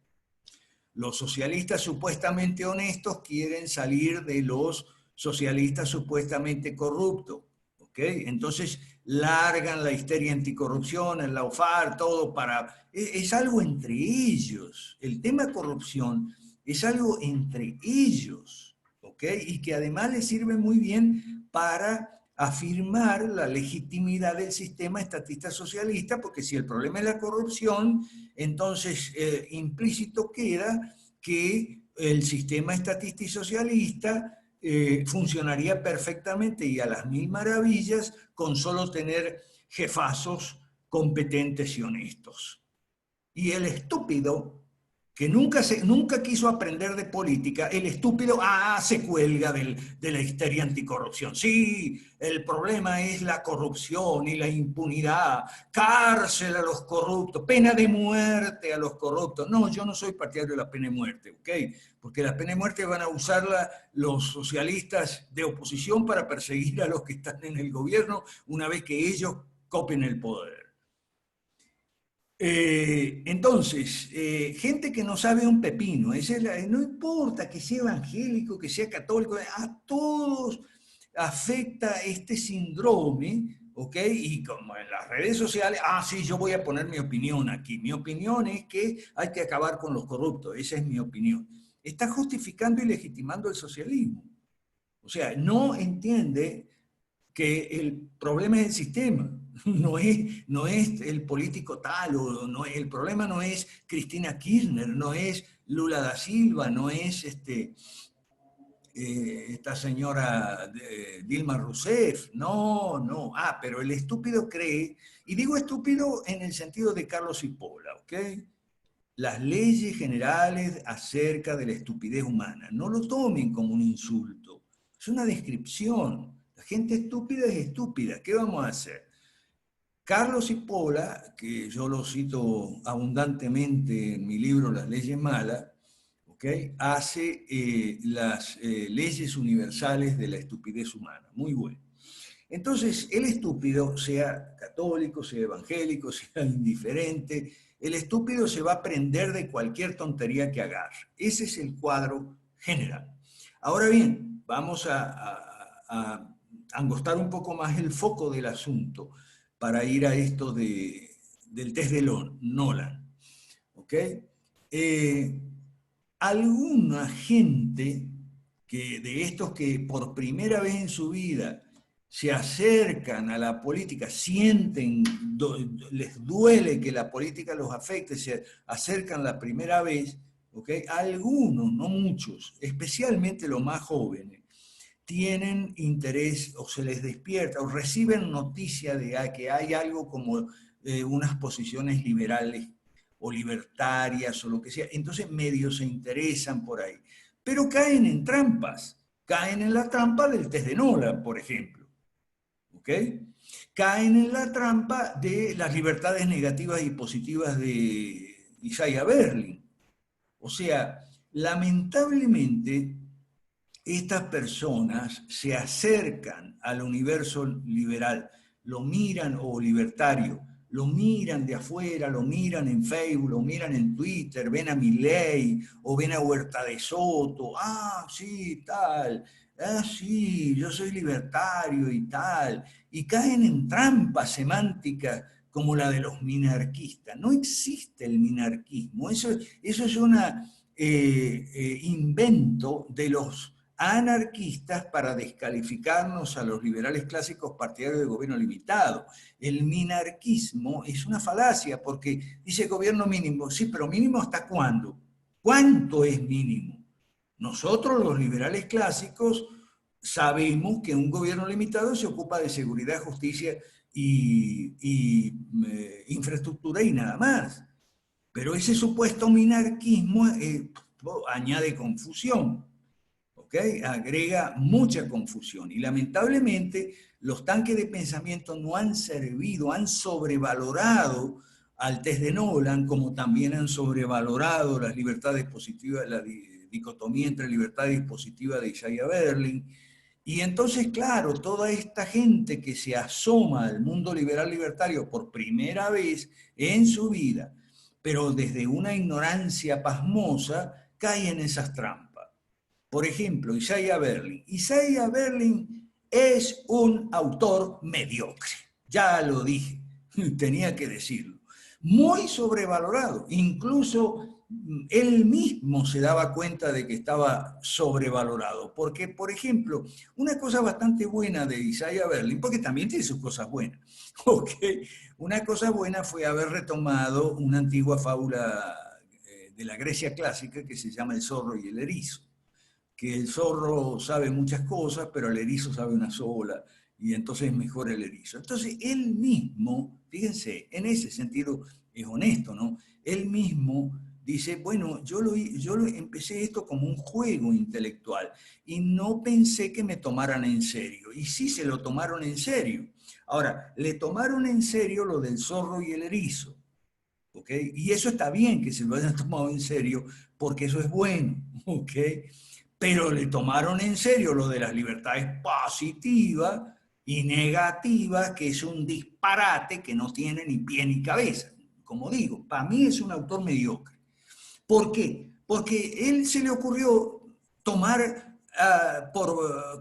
Los socialistas supuestamente honestos quieren salir de los socialistas supuestamente corruptos, ¿ok? Entonces largan la histeria anticorrupción, el Laufar, todo para... Es algo entre ellos. El tema corrupción es algo entre ellos, ¿ok? Y que además les sirve muy bien para afirmar la legitimidad del sistema estatista socialista, porque si el problema es la corrupción, entonces implícito queda que el sistema estatista y socialista funcionaría perfectamente y a las mil maravillas con solo tener jefazos competentes y honestos. Y el estúpido que nunca quiso aprender de política, el estúpido, se cuelga de la histeria anticorrupción. Sí, el problema es la corrupción y la impunidad, cárcel a los corruptos, pena de muerte a los corruptos. No, yo no soy partidario de la pena de muerte, ¿ok? Porque la pena de muerte van a usarla los socialistas de oposición para perseguir a los que están en el gobierno una vez que ellos copen el poder. Entonces, gente que no sabe un pepino, no importa que sea evangélico, que sea católico, a todos afecta este síndrome, ¿ok? Y como en las redes sociales, sí, yo voy a poner mi opinión aquí. Mi opinión es que hay que acabar con los corruptos, esa es mi opinión. Está justificando y legitimando el socialismo. O sea, no entiende que el problema es el sistema. No es el político tal, el problema no es Cristina Kirchner, no es Lula da Silva, no es esta señora Dilma Rousseff, no. Pero el estúpido cree, y digo estúpido en el sentido de Carlos Cipolla, ¿ok? Las leyes generales acerca de la estupidez humana, no lo tomen como un insulto, es una descripción. La gente estúpida es estúpida, ¿qué vamos a hacer? Carlos Cipolla, que yo lo cito abundantemente en mi libro Las leyes malas, ¿okay? Hace las leyes universales de la estupidez humana. Muy bueno. Entonces, el estúpido, sea católico, sea evangélico, sea indiferente, el estúpido se va a prender de cualquier tontería que agarre. Ese es el cuadro general. Ahora bien, vamos a angostar un poco más el foco del asunto para ir a esto del test de Nolan. ¿Ok? Alguna gente de estos que por primera vez en su vida se acercan a la política, sienten, les duele que la política los afecte, se acercan la primera vez, ¿ok? Algunos, no muchos, especialmente los más jóvenes, tienen interés o se les despierta o reciben noticia de que hay algo como unas posiciones liberales o libertarias o lo que sea. Entonces medio se interesan por ahí. Pero caen en trampas. Caen en la trampa del test de Nolan, por ejemplo. ¿Ok? Caen en la trampa de las libertades negativas y positivas de Isaiah Berlin. O sea, lamentablemente estas personas se acercan al universo liberal, lo miran, o libertario, lo miran de afuera, lo miran en Facebook, lo miran en Twitter, ven a Milei o ven a Huerta de Soto, sí, tal, sí, yo soy libertario y tal, y caen en trampas semánticas como la de los minarquistas. No existe el minarquismo, eso es un invento de los anarquistas para descalificarnos a los liberales clásicos partidarios de gobierno limitado. El minarquismo es una falacia porque dice gobierno mínimo. Sí, pero mínimo ¿hasta cuándo? ¿Cuánto es mínimo? Nosotros los liberales clásicos sabemos que un gobierno limitado se ocupa de seguridad, justicia y infraestructura y nada más. Pero ese supuesto minarquismo añade confusión. ¿Okay? Agrega mucha confusión y lamentablemente los tanques de pensamiento no han servido, han sobrevalorado al test de Nolan, como también han sobrevalorado las libertades positivas, la dicotomía entre libertad y positiva de Isaiah Berlin. Y entonces, claro, toda esta gente que se asoma al mundo liberal libertario por primera vez en su vida, pero desde una ignorancia pasmosa, cae en esas trampas. Por ejemplo, Isaiah Berlin. Isaiah Berlin es un autor mediocre. Ya lo dije, tenía que decirlo. Muy sobrevalorado. Incluso él mismo se daba cuenta de que estaba sobrevalorado. Porque, por ejemplo, una cosa bastante buena de Isaiah Berlin, porque también tiene sus cosas buenas, ¿ok? Una cosa buena fue haber retomado una antigua fábula de la Grecia clásica que se llama El zorro y el erizo. Que el zorro sabe muchas cosas, pero el erizo sabe una sola, y entonces es mejor el erizo. Entonces él mismo, fíjense, en ese sentido es honesto, ¿no? Él mismo dice, bueno, empecé esto como un juego intelectual y no pensé que me tomaran en serio. Y sí se lo tomaron en serio. Ahora, le tomaron en serio lo del zorro y el erizo. ¿Ok? Y eso está bien que se lo hayan tomado en serio, porque eso es bueno. ¿Ok? Pero le tomaron en serio lo de las libertades positivas y negativas, que es un disparate que no tiene ni pie ni cabeza. Como digo, para mí es un autor mediocre. ¿Por qué? Porque él se le ocurrió tomar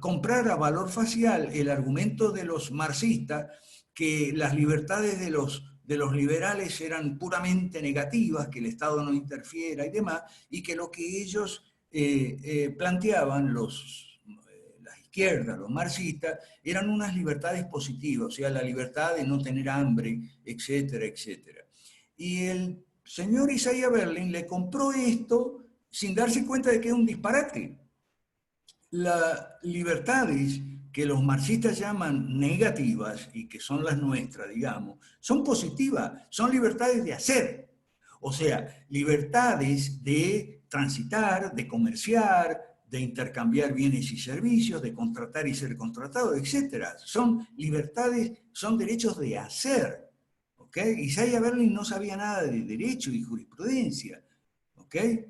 comprar a valor facial el argumento de los marxistas que las libertades de los liberales eran puramente negativas, que el Estado no interfiera y demás, y que lo que ellos planteaban, las izquierdas, los marxistas, eran unas libertades positivas, o sea, la libertad de no tener hambre, etcétera, etcétera. Y el señor Isaiah Berlin le compró esto sin darse cuenta de que es un disparate. Las libertades que los marxistas llaman negativas y que son las nuestras, digamos, son positivas, son libertades de hacer. O sea, libertades de transitar, de comerciar, de intercambiar bienes y servicios, de contratar y ser contratado, etc. Son libertades, son derechos de hacer. ¿Okay? Isaiah Berlin no sabía nada de derecho y jurisprudencia. ¿Okay?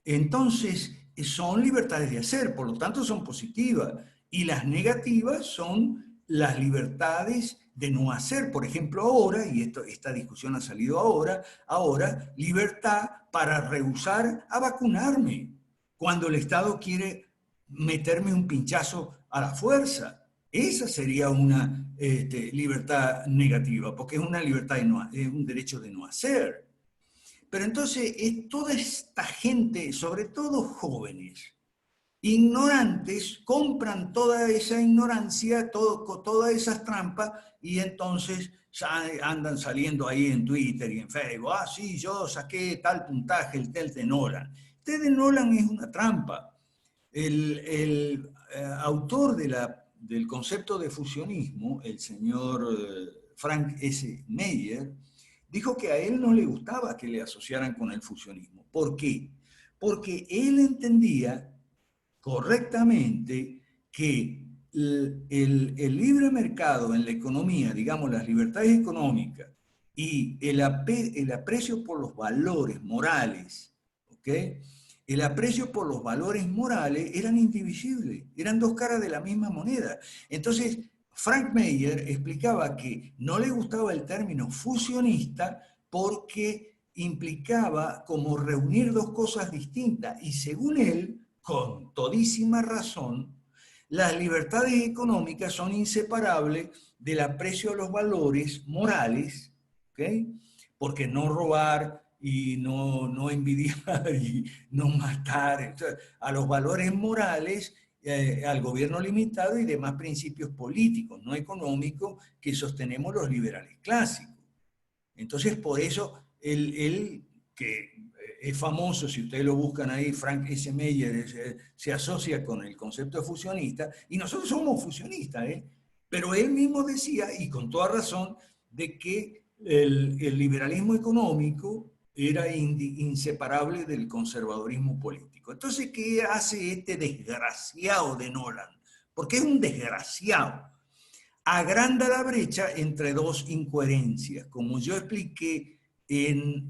Entonces, son libertades de hacer, por lo tanto son positivas. Y las negativas son las libertades de no hacer. Por ejemplo, ahora, y esta discusión ha salido ahora, libertad para rehusar a vacunarme cuando el Estado quiere meterme un pinchazo a la fuerza. Esa sería una libertad negativa, porque es una libertad es un derecho de no hacer. Pero entonces toda esta gente, sobre todo jóvenes, ignorantes, compran toda esa ignorancia, todas esas trampas, y entonces andan saliendo ahí en Twitter y en Facebook, sí, yo saqué tal puntaje, el test de Nolan. El test de Nolan es una trampa. El autor del concepto de fusionismo, el señor Frank S. Meyer, dijo que a él no le gustaba que le asociaran con el fusionismo. ¿Por qué? Porque él entendía correctamente que el libre mercado en la economía, digamos las libertades económicas y el aprecio por los valores morales, ¿ok? El aprecio por los valores morales eran indivisibles, eran dos caras de la misma moneda. Entonces, Frank Meyer explicaba que no le gustaba el término fusionista porque implicaba como reunir dos cosas distintas y según él, con todísima razón, las libertades económicas son inseparables del aprecio a los valores morales, ¿okay? Porque no robar y no envidiar y no matar, a los valores morales, al gobierno limitado y demás principios políticos, no económicos, que sostenemos los liberales clásicos. Entonces, por eso, él que es famoso, si ustedes lo buscan ahí, Frank S. Meyer se asocia con el concepto de fusionista, y nosotros somos fusionistas, pero él mismo decía, y con toda razón, de que el liberalismo económico era inseparable del conservadurismo político. Entonces, ¿qué hace este desgraciado de Nolan? Porque es un desgraciado. Agranda la brecha entre dos incoherencias, como yo expliqué en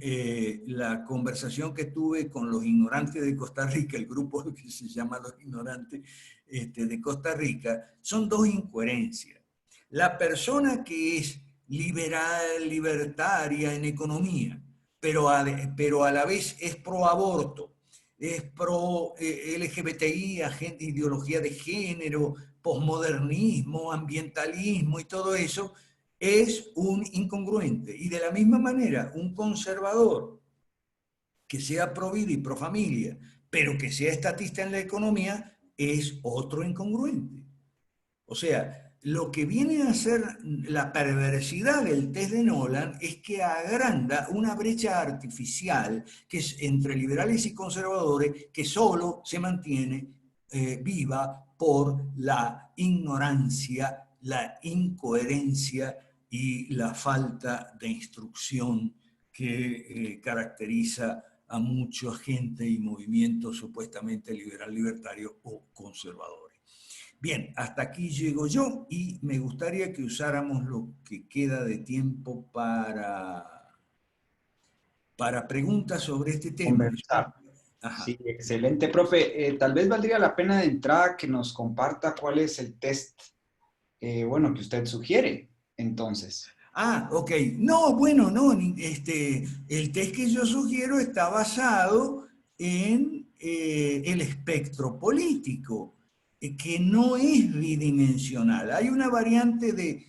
la conversación que tuve con los ignorantes de Costa Rica, el grupo que se llama Los Ignorantes de Costa Rica, son dos incoherencias. La persona que es liberal, libertaria en economía, pero a la vez es pro aborto, es pro LGBTI, ideología de género, posmodernismo, ambientalismo y todo eso, es un incongruente. Y de la misma manera, un conservador que sea pro vida y pro familia, pero que sea estatista en la economía, es otro incongruente. O sea, lo que viene a ser la perversidad del test de Nolan es que agranda una brecha artificial que es entre liberales y conservadores que solo se mantiene viva por la ignorancia, la incoherencia y la falta de instrucción que caracteriza a mucha gente y movimientos supuestamente libertarios o conservadores. Bien, hasta aquí llego yo y me gustaría que usáramos lo que queda de tiempo para preguntas sobre este tema. Conversar. Ajá. Sí, excelente, profe. Tal vez valdría la pena de entrada que nos comparta cuál es el test, bueno, que usted sugiere, entonces. Ah, ok. No, bueno, no. El test que yo sugiero está basado en el espectro político, que no es bidimensional. Hay una variante del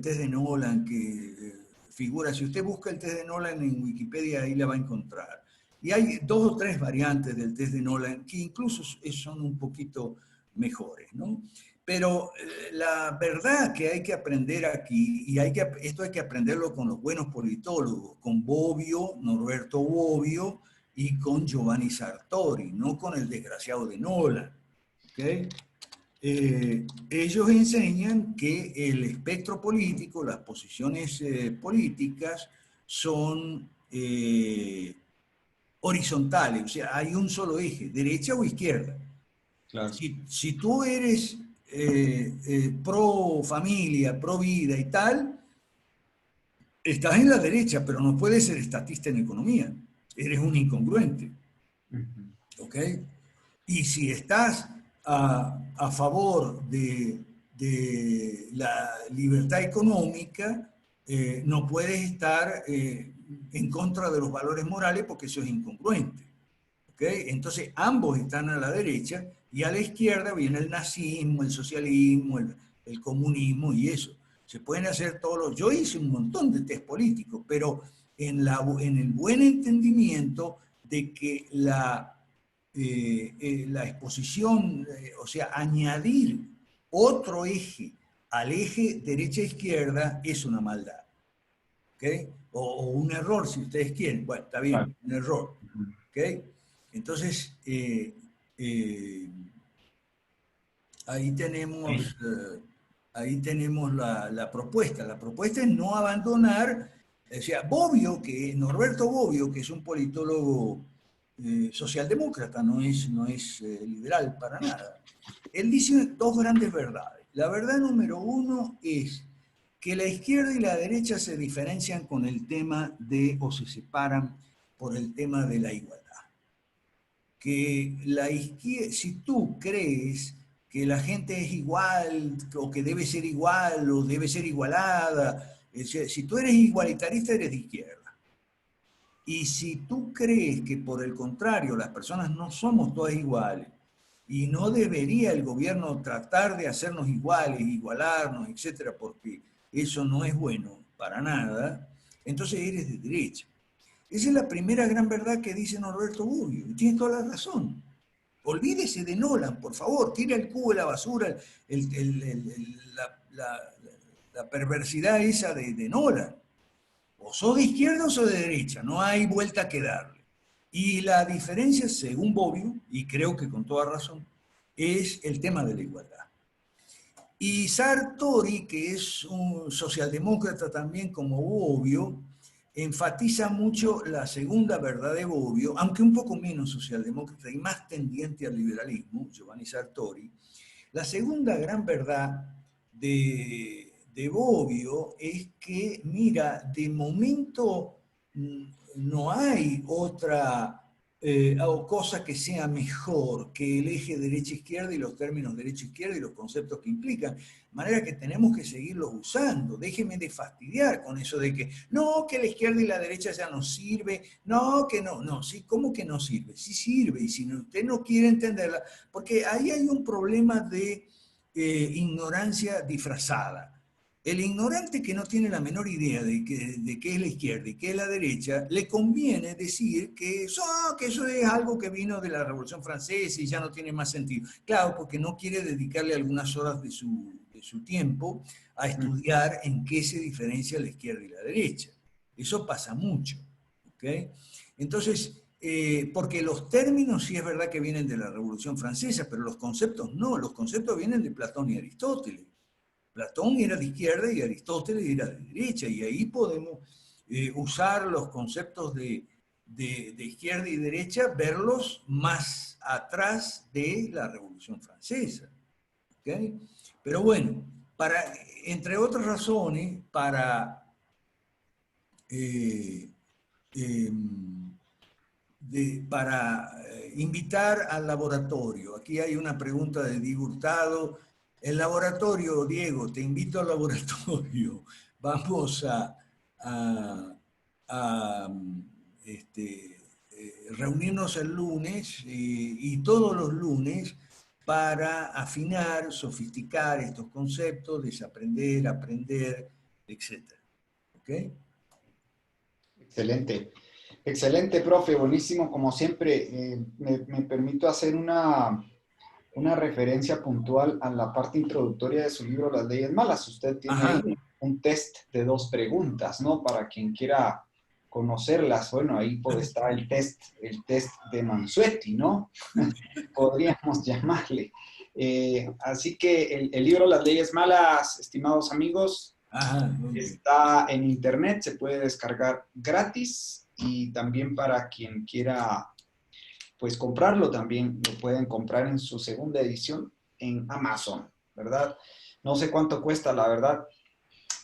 test de Nolan que figura, si usted busca el test de Nolan en Wikipedia, ahí la va a encontrar. Y hay 2 o 3 variantes del test de Nolan que incluso son un poquito mejores, ¿no? Pero la verdad que hay que aprender aquí, y esto hay que aprenderlo con los buenos politólogos, con Bobbio, Norberto Bobbio, y con Giovanni Sartori, no con el desgraciado de Nolan. ¿Okay? Ellos enseñan que el espectro político, las posiciones políticas, son horizontales, o sea, hay un solo eje, derecha o izquierda. Claro. Si tú eres pro familia, pro vida y tal, estás en la derecha, pero no puedes ser estatista en economía. Eres un incongruente. ¿Ok? Y si estás a favor de la libertad económica, no puedes estar en contra de los valores morales porque eso es incongruente. ¿Ok? Entonces ambos están a la derecha y a la izquierda viene el nazismo, el socialismo, el comunismo y eso. Se pueden hacer todos los... Yo hice un montón de test políticos, pero en el buen entendimiento de que la exposición, o sea, añadir otro eje al eje derecha-izquierda es una maldad. ¿Ok? O un error, si ustedes quieren. Bueno, está bien, claro. Un error. ¿Ok? Entonces, ahí tenemos la propuesta. La propuesta es no abandonar, o sea, Norberto Bobbio, que es un politólogo socialdemócrata, no es liberal para nada. Él dice 2 grandes verdades. La verdad número 1 es que la izquierda y la derecha se diferencian con el tema o se separan por el tema de la igualdad. Que la izquierda, si tú crees que la gente es igual, o que debe ser igual, o debe ser igualada, si tú eres igualitarista, eres de izquierda. Y si tú crees que por el contrario las personas no somos todas iguales y no debería el gobierno tratar de hacernos iguales, igualarnos, etcétera, porque eso no es bueno para nada, entonces eres de derecha. Esa es la primera gran verdad que dice Norberto Bobbio, y tiene toda la razón. Olvídese de Nolan, por favor, tira el cubo de la basura, la perversidad esa de Nolan. O sos de izquierda o sos de derecha, no hay vuelta que darle. Y la diferencia, según Bobbio, y creo que con toda razón, es el tema de la igualdad. Y Sartori, que es un socialdemócrata también como Bobbio, enfatiza mucho la segunda verdad de Bobbio, aunque un poco menos socialdemócrata y más tendiente al liberalismo, Giovanni Sartori. La segunda gran verdad de Bobbio es que, mira, de momento no hay otra cosa que sea mejor que el eje derecha-izquierda y los términos derecha-izquierda y los conceptos que implican. De manera que tenemos que seguirlos usando. Déjeme de fastidiar con eso de que no, que la izquierda y la derecha ya no sirve, no, que no, no, sí, ¿cómo que no sirve? Sí sirve, y si usted no quiere entenderla, porque ahí hay un problema de ignorancia disfrazada. El ignorante que no tiene la menor idea de qué es la izquierda y qué es la derecha, le conviene decir que eso es algo que vino de la Revolución Francesa y ya no tiene más sentido. Claro, porque no quiere dedicarle algunas horas de su tiempo a estudiar en qué se diferencia la izquierda y la derecha. Eso pasa mucho. ¿Okay? Entonces, porque los términos sí es verdad que vienen de la Revolución Francesa, pero los conceptos no. Los conceptos vienen de Platón y Aristóteles. Platón era de izquierda y Aristóteles era de derecha, y ahí podemos usar los conceptos de izquierda y derecha, verlos más atrás de la Revolución Francesa. ¿Okay? Pero bueno, entre otras razones, para invitar al laboratorio. Aquí hay una pregunta de Diego Hurtado. El laboratorio, Diego, te invito al laboratorio. Vamos a reunirnos el lunes y todos los lunes para afinar, sofisticar estos conceptos, desaprender, aprender, etc. ¿Ok? Excelente. Excelente, profe, buenísimo. Como siempre, me permito hacer una referencia puntual a la parte introductoria de su libro Las Leyes Malas. Usted tiene ahí un test de 2 preguntas, ¿no? Para quien quiera conocerlas. Bueno, ahí está el test de Mansuetti, ¿no? Podríamos llamarle. Así que el libro Las Leyes Malas, estimados amigos, está en internet, se puede descargar gratis. Y también para quien quiera, pues, comprarlo, también lo pueden comprar en su segunda edición en Amazon, ¿verdad? No sé cuánto cuesta, la verdad,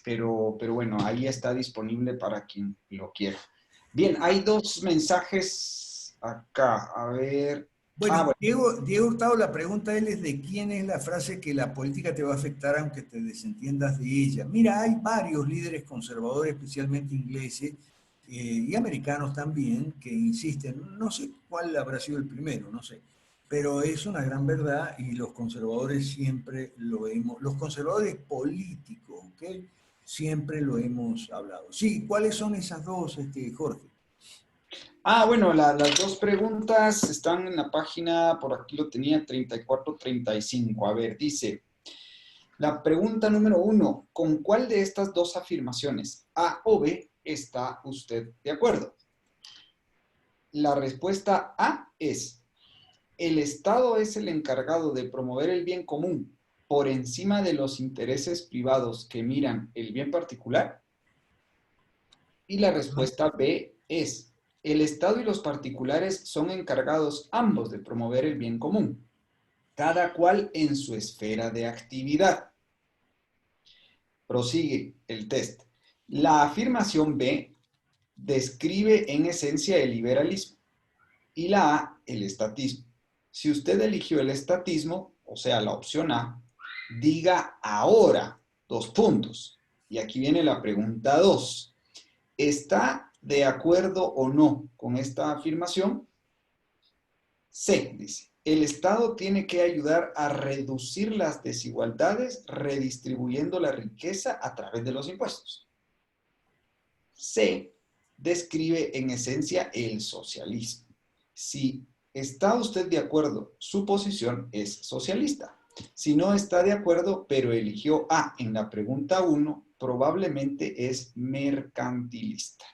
pero bueno, ahí está disponible para quien lo quiera. Bien, hay 2 mensajes acá, a ver. Bueno, Diego Hurtado, la pregunta de él es de quién es la frase que la política te va a afectar aunque te desentiendas de ella. Mira, hay varios líderes conservadores, especialmente ingleses, y americanos también, que insisten, no sé cuál habrá sido el primero, no sé, pero es una gran verdad y los conservadores siempre lo hemos, los conservadores políticos, ¿ok? Siempre lo hemos hablado. Sí, ¿cuáles son esas 2, Jorge? Bueno, las 2 preguntas están en la página, por aquí lo tenía, 34-35. A ver, dice, la pregunta número 1, ¿con cuál de estas 2 afirmaciones, A o B, está usted de acuerdo? La respuesta A es, el Estado es el encargado de promover el bien común por encima de los intereses privados que miran el bien particular. Y la respuesta B es, el Estado y los particulares son encargados ambos de promover el bien común, cada cual en su esfera de actividad. Prosigue el test. La afirmación B describe en esencia el liberalismo y la A el estatismo. Si usted eligió el estatismo, o sea, la opción A, diga ahora 2 puntos. Y aquí viene la pregunta 2. ¿Está de acuerdo o no con esta afirmación? C, dice, el Estado tiene que ayudar a reducir las desigualdades redistribuyendo la riqueza a través de los impuestos. C, describe en esencia el socialismo. Si está usted de acuerdo, su posición es socialista. Si no está de acuerdo, pero eligió A en la pregunta 1, probablemente es mercantilista.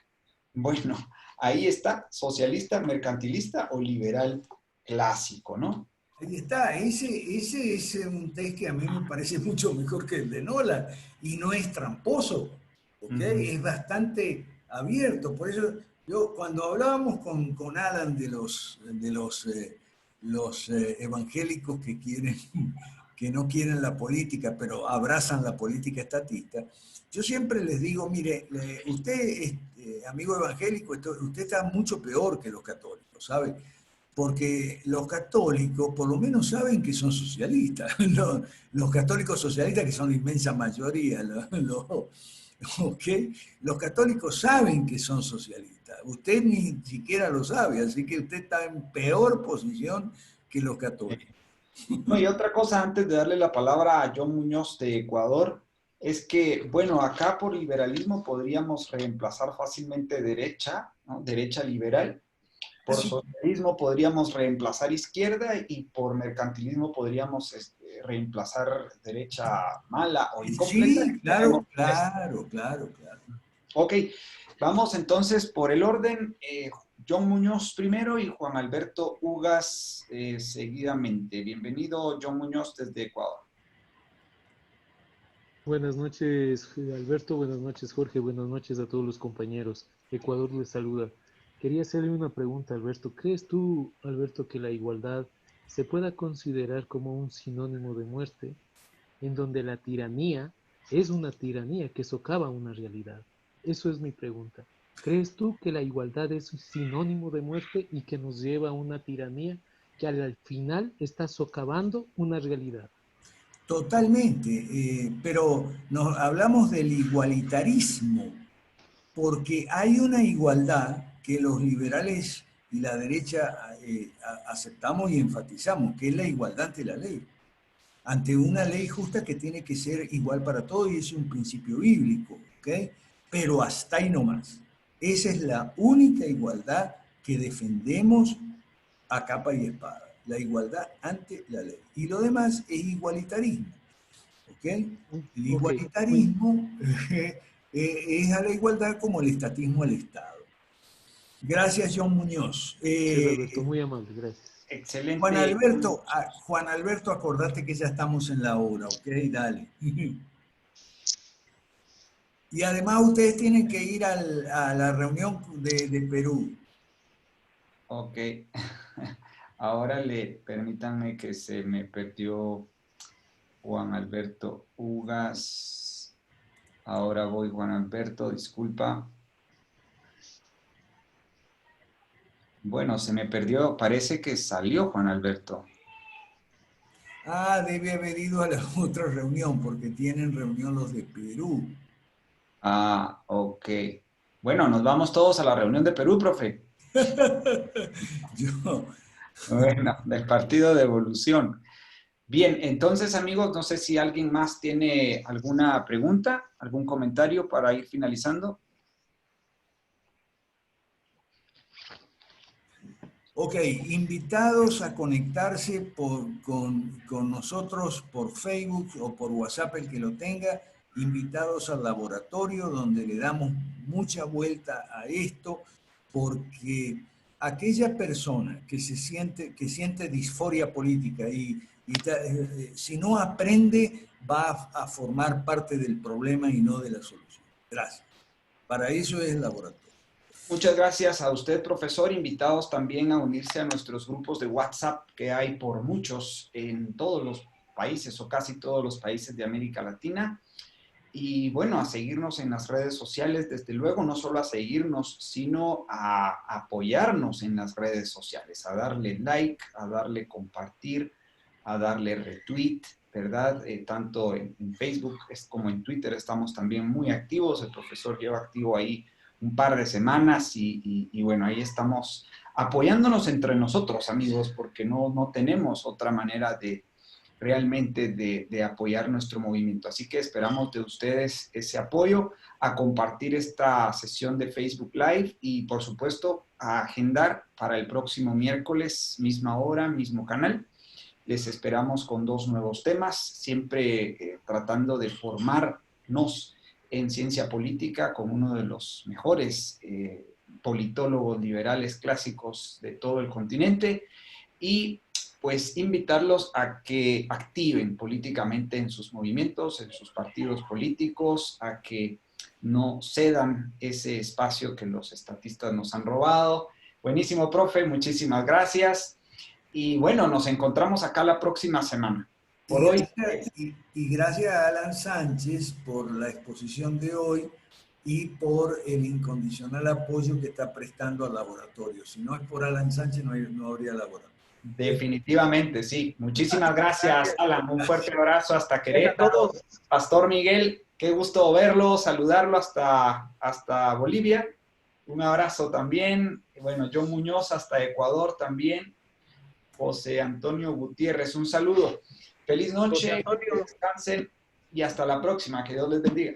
Bueno, ahí está, socialista, mercantilista o liberal clásico, ¿no? Ahí está, ese es un test que a mí me parece mucho mejor que el de Nolan y no es tramposo, ¿ok? Es bastante abierto, por eso yo cuando hablábamos con Alan de los evangélicos que no quieren la política, pero abrazan la política estatista, yo siempre les digo, mire, usted, amigo evangélico, usted está mucho peor que los católicos, ¿sabe? Porque los católicos por lo menos saben que son socialistas. Los católicos socialistas, que son la inmensa mayoría, ¿okay? Los católicos saben que son socialistas. Usted ni siquiera lo sabe, así que usted está en peor posición que los católicos. No, y otra cosa, antes de darle la palabra a John Muñoz de Ecuador, es que, bueno, acá por liberalismo podríamos reemplazar fácilmente derecha, ¿no? Derecha liberal. Por socialismo podríamos reemplazar izquierda y por mercantilismo podríamos reemplazar derecha mala o incompleta. Sí, claro. Ok, vamos entonces por el orden. John Muñoz primero y Juan Alberto Ugas seguidamente. Bienvenido, John Muñoz, desde Ecuador. Buenas noches, Alberto. Buenas noches, Jorge. Buenas noches a todos los compañeros. Ecuador les saluda. Quería hacerle una pregunta, Alberto. ¿Crees tú, Alberto, que la igualdad se pueda considerar como un sinónimo de muerte, en donde la tiranía es una tiranía que socava una realidad? Eso es mi pregunta. ¿Crees tú que la igualdad es un sinónimo de muerte y que nos lleva a una tiranía que al final está socavando una realidad? Totalmente, pero nos hablamos del igualitarismo, porque hay una igualdad que los liberales y la derecha aceptamos y enfatizamos, que es la igualdad ante la ley, ante una ley justa que tiene que ser igual para todos, y es un principio bíblico, ¿ok? Pero hasta ahí no más. Esa es la única igualdad que defendemos a capa y espada, la igualdad ante la ley. Y lo demás es igualitarismo, ¿ok? El igualitarismo es a la igualdad como el estatismo al Estado. Gracias, John Muñoz. Sí, Alberto, muy amable, gracias. Excelente. Juan Alberto, acordate que ya estamos en la hora, ¿ok? Dale. Y además ustedes tienen que ir a la reunión de Perú. Ok. Ahora permítanme que se me perdió Juan Alberto Ugas. Ahora voy, Juan Alberto, disculpa. Bueno, se me perdió, parece que salió Juan Alberto. Ah, debe haber ido a la otra reunión, porque tienen reunión los de Perú. Ah, ok. Bueno, nos vamos todos a la reunión de Perú, profe. Bueno, del Partido de Evolución. Bien, entonces, amigos, no sé si alguien más tiene alguna pregunta, algún comentario para ir finalizando. Ok, invitados a conectarse con nosotros por Facebook o por WhatsApp, el que lo tenga, invitados al laboratorio donde le damos mucha vuelta a esto, porque aquella persona que siente disforia política si no aprende, va a formar parte del problema y no de la solución. Gracias. Para eso es el laboratorio. Muchas gracias a usted, profesor. Invitados también a unirse a nuestros grupos de WhatsApp que hay por muchos en todos los países o casi todos los países de América Latina. Y bueno, a seguirnos en las redes sociales, desde luego, no solo a seguirnos, sino a apoyarnos en las redes sociales, a darle like, a darle compartir, a darle retweet, ¿verdad? Tanto en Facebook como en Twitter estamos también muy activos. El profesor lleva activo ahí un par de semanas y bueno, ahí estamos apoyándonos entre nosotros, amigos, porque no tenemos otra manera de realmente de apoyar nuestro movimiento. Así que esperamos de ustedes ese apoyo, a compartir esta sesión de Facebook Live y, por supuesto, a agendar para el próximo miércoles, misma hora, mismo canal. Les esperamos con 2 nuevos temas, siempre tratando de formarnos en ciencia política con uno de los mejores politólogos liberales clásicos de todo el continente y pues invitarlos a que activen políticamente en sus movimientos, en sus partidos políticos, a que no cedan ese espacio que los estatistas nos han robado. Buenísimo, profe, muchísimas gracias. Y bueno, nos encontramos acá la próxima semana. Por hoy. Y gracias a Alan Sánchez por la exposición de hoy y por el incondicional apoyo que está prestando al laboratorio. Si no es por Alan Sánchez, no habría laboratorio. Definitivamente, sí. Muchísimas gracias, Alan. Un fuerte abrazo hasta Querétaro. Pastor Miguel, qué gusto verlo, saludarlo hasta Bolivia. Un abrazo también. Bueno, John Muñoz hasta Ecuador también. José Antonio Gutiérrez, un saludo. Feliz noche, descansen y hasta la próxima. Que Dios les bendiga.